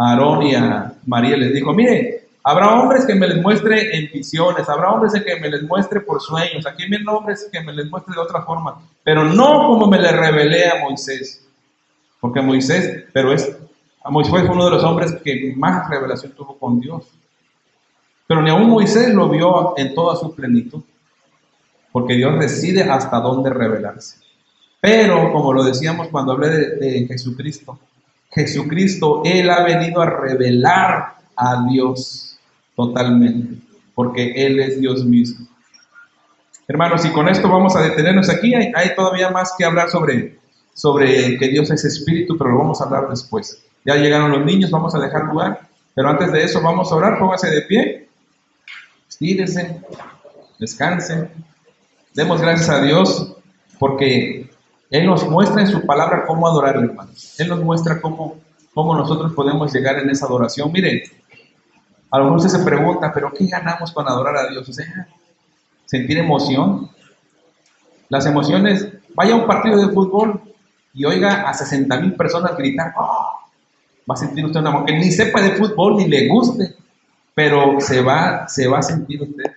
[SPEAKER 1] Aarón y a María, les dijo, mire, habrá hombres que me les muestre en visiones, habrá hombres que me les muestre por sueños, aquí vienen hombres que me les muestre de otra forma, pero no como me le revelé a Moisés, porque Moisés fue uno de los hombres que más revelación tuvo con Dios, pero ni aún Moisés lo vio en toda su plenitud, porque Dios decide hasta dónde revelarse. Pero, como lo decíamos cuando hablé de Jesucristo, Él ha venido a revelar a Dios totalmente, porque Él es Dios mismo. Hermanos, y con esto vamos a detenernos aquí. Hay todavía más que hablar sobre que Dios es espíritu, pero lo vamos a hablar después. Ya llegaron los niños, vamos a dejar lugar, pero antes de eso vamos a orar. Póngase de pie, estírense, descansen. Demos gracias a Dios porque Él nos muestra en su palabra cómo adorarle, hermanos. Él nos muestra cómo nosotros podemos llegar en esa adoración. Miren, a lo mejor usted se pregunta, ¿pero qué ganamos con adorar a Dios? O sea, sentir emoción. Las emociones, vaya a un partido de fútbol y oiga a 60,000 personas gritar, ¡oh! Va a sentir usted una emoción, que ni sepa de fútbol ni le guste, pero se va a sentir usted.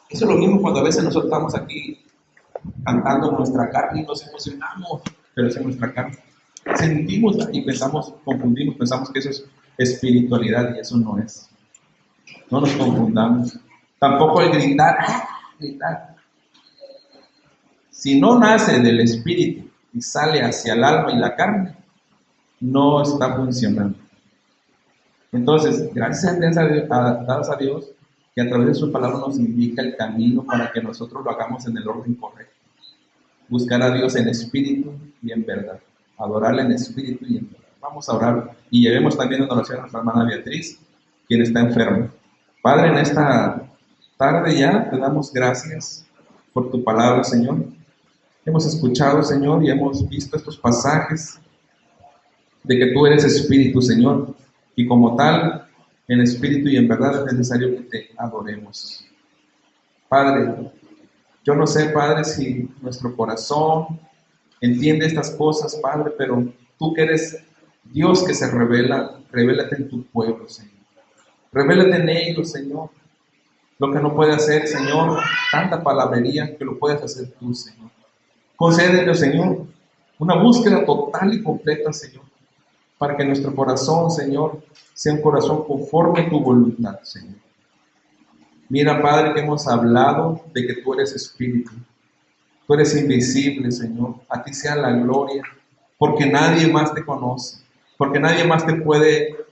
[SPEAKER 1] Eso es lo mismo cuando a veces nosotros estamos aquí cantando nuestra carne y nos emocionamos, pero es en nuestra carne. Sentimos y confundimos, pensamos que eso es espiritualidad y eso no es. No nos confundamos. Tampoco el gritar. Si no nace del espíritu y sale hacia el alma y la carne, no está funcionando. Entonces, gracias a Dios que a través de su palabra nos indica el camino para que nosotros lo hagamos en el orden correcto. buscar a Dios en espíritu y en verdad. Adorarle en espíritu y en verdad. Vamos a orar y llevemos también en oración a nuestra hermana Beatriz, quien está enferma. Padre, en esta tarde ya te damos gracias por tu palabra, Señor. Hemos escuchado, Señor, y hemos visto estos pasajes de que tú eres espíritu, Señor, y como tal, en espíritu y en verdad es necesario que te adoremos. Padre, yo no sé, Padre, si nuestro corazón entiende estas cosas, Padre, pero tú que eres Dios que se revela, revélate en tu pueblo, Señor. Revélate en ellos, Señor. Lo que no puede hacer, Señor, tanta palabrería, que lo puedes hacer tú, Señor. Concédelo, Señor, una búsqueda total y completa, Señor, para que nuestro corazón, Señor, sea un corazón conforme a tu voluntad, Señor. Mira, Padre, que hemos hablado de que tú eres espíritu. Tú eres invisible, Señor. A ti sea la gloria, porque nadie más te conoce, porque nadie más te puede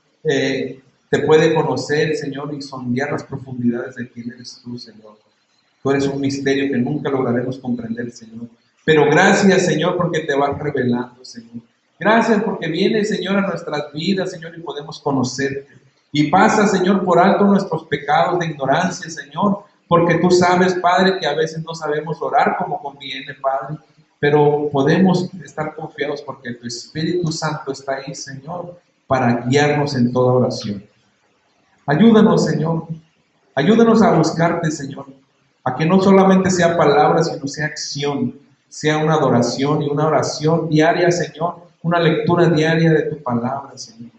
[SPEAKER 1] conocer, Señor, y sondear las profundidades de quién eres tú, Señor. Tú eres un misterio que nunca lograremos comprender, Señor. Pero gracias, Señor, porque te vas revelando, Señor. Gracias porque vienes, Señor, a nuestras vidas, Señor, y podemos conocerte. Y pasa, Señor, por alto nuestros pecados de ignorancia, Señor, porque tú sabes, Padre, que a veces no sabemos orar como conviene, Padre, pero podemos estar confiados porque tu Espíritu Santo está ahí, Señor, para guiarnos en toda oración. Ayúdanos, Señor. Ayúdanos a buscarte, Señor, a que no solamente sea palabra, sino sea acción, sea una adoración y una oración diaria, Señor, una lectura diaria de tu palabra, Señor.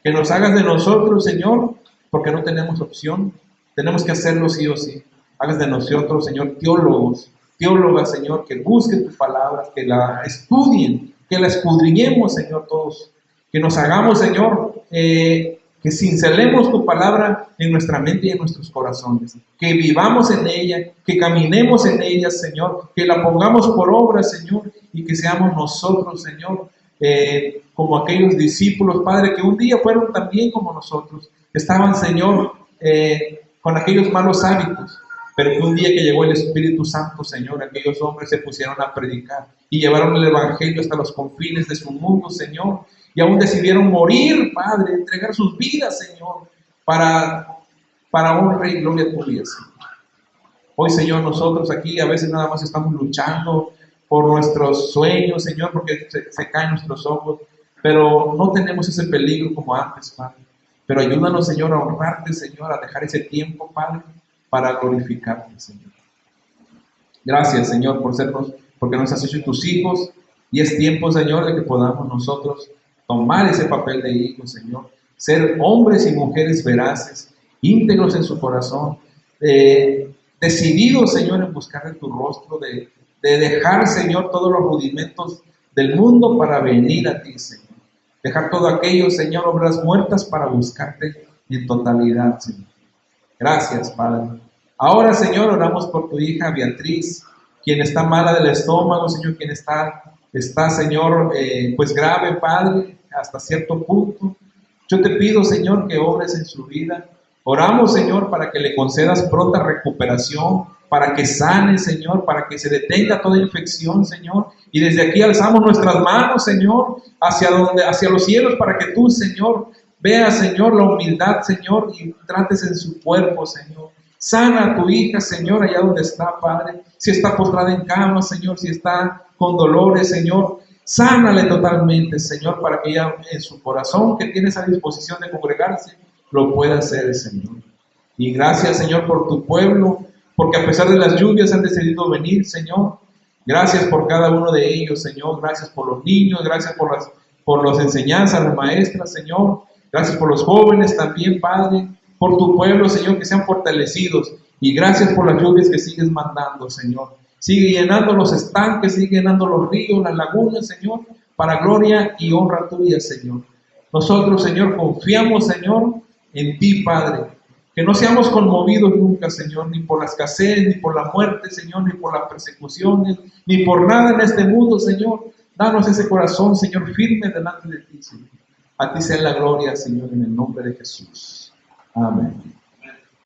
[SPEAKER 1] Que nos hagas de nosotros, Señor, porque no tenemos opción, tenemos que hacerlo sí o sí. Hagas de nosotros, Señor, teólogos, teólogas, Señor, que busquen tus palabras, que la estudien, que la escudriñemos, Señor, todos. Que nos hagamos, Señor, que cincelemos tu palabra en nuestra mente y en nuestros corazones, que vivamos en ella, que caminemos en ella, Señor, que la pongamos por obra, Señor, y que seamos nosotros, Señor, como aquellos discípulos, Padre, que un día fueron también como nosotros, estaban, Señor, con aquellos malos hábitos, pero que un día que llegó el Espíritu Santo, Señor, aquellos hombres se pusieron a predicar y llevaron el Evangelio hasta los confines de su mundo, Señor, y aún decidieron morir, Padre, entregar sus vidas, Señor, para honra y gloria tuya, Señor. Hoy, Señor, nosotros aquí a veces nada más estamos luchando por nuestros sueños, Señor, porque se caen nuestros ojos, pero no tenemos ese peligro como antes, Padre. Pero ayúdanos, Señor, a honrarte, Señor, a dejar ese tiempo, Padre, para glorificarte, Señor. Gracias, Señor, porque nos has hecho tus hijos, y es tiempo, Señor, de que podamos nosotros tomar ese papel de hijos, Señor, ser hombres y mujeres veraces, íntegros en su corazón, decididos, Señor, en buscar de tu rostro, de dejar, Señor, todos los rudimentos del mundo para venir a ti, Señor. Dejar todo aquello, Señor, obras muertas para buscarte en totalidad, Señor. Gracias, Padre. Ahora, Señor, oramos por tu hija Beatriz, quien está mala del estómago, Señor, quien está Señor, pues grave, Padre, hasta cierto punto. Yo te pido, Señor, que obres en su vida. Oramos, Señor, para que le concedas pronta recuperación, para que sane, Señor, para que se detenga toda infección, Señor. Y desde aquí alzamos nuestras manos, Señor, hacia los cielos, para que tú, Señor, veas, Señor, la humildad, Señor, y trates en su cuerpo, Señor. Sana a tu hija, Señor, allá donde está, Padre. Si está postrada en cama, Señor, si está con dolores, Señor, sánale totalmente, Señor, para que ella en su corazón, que tiene esa disposición de congregarse, lo pueda hacer, Señor. Y gracias, Señor, por tu pueblo, porque a pesar de las lluvias han decidido venir, Señor. Gracias por cada uno de ellos, Señor. Gracias por los niños, gracias por las enseñanzas, las maestras, Señor. Gracias por los jóvenes también, Padre. Por tu pueblo, Señor, que sean fortalecidos. Y gracias por las lluvias que sigues mandando, Señor. Sigue llenando los estanques, sigue llenando los ríos, las lagunas, Señor, para gloria y honra tuya, Señor. Nosotros, Señor, confiamos, Señor, en ti, Padre. Que no seamos conmovidos nunca, Señor, ni por la escasez, ni por la muerte, Señor, ni por las persecuciones, ni por nada en este mundo, Señor. Danos ese corazón, Señor, firme delante de ti, Señor. A ti sea la gloria, Señor, en el nombre de Jesús. Amén.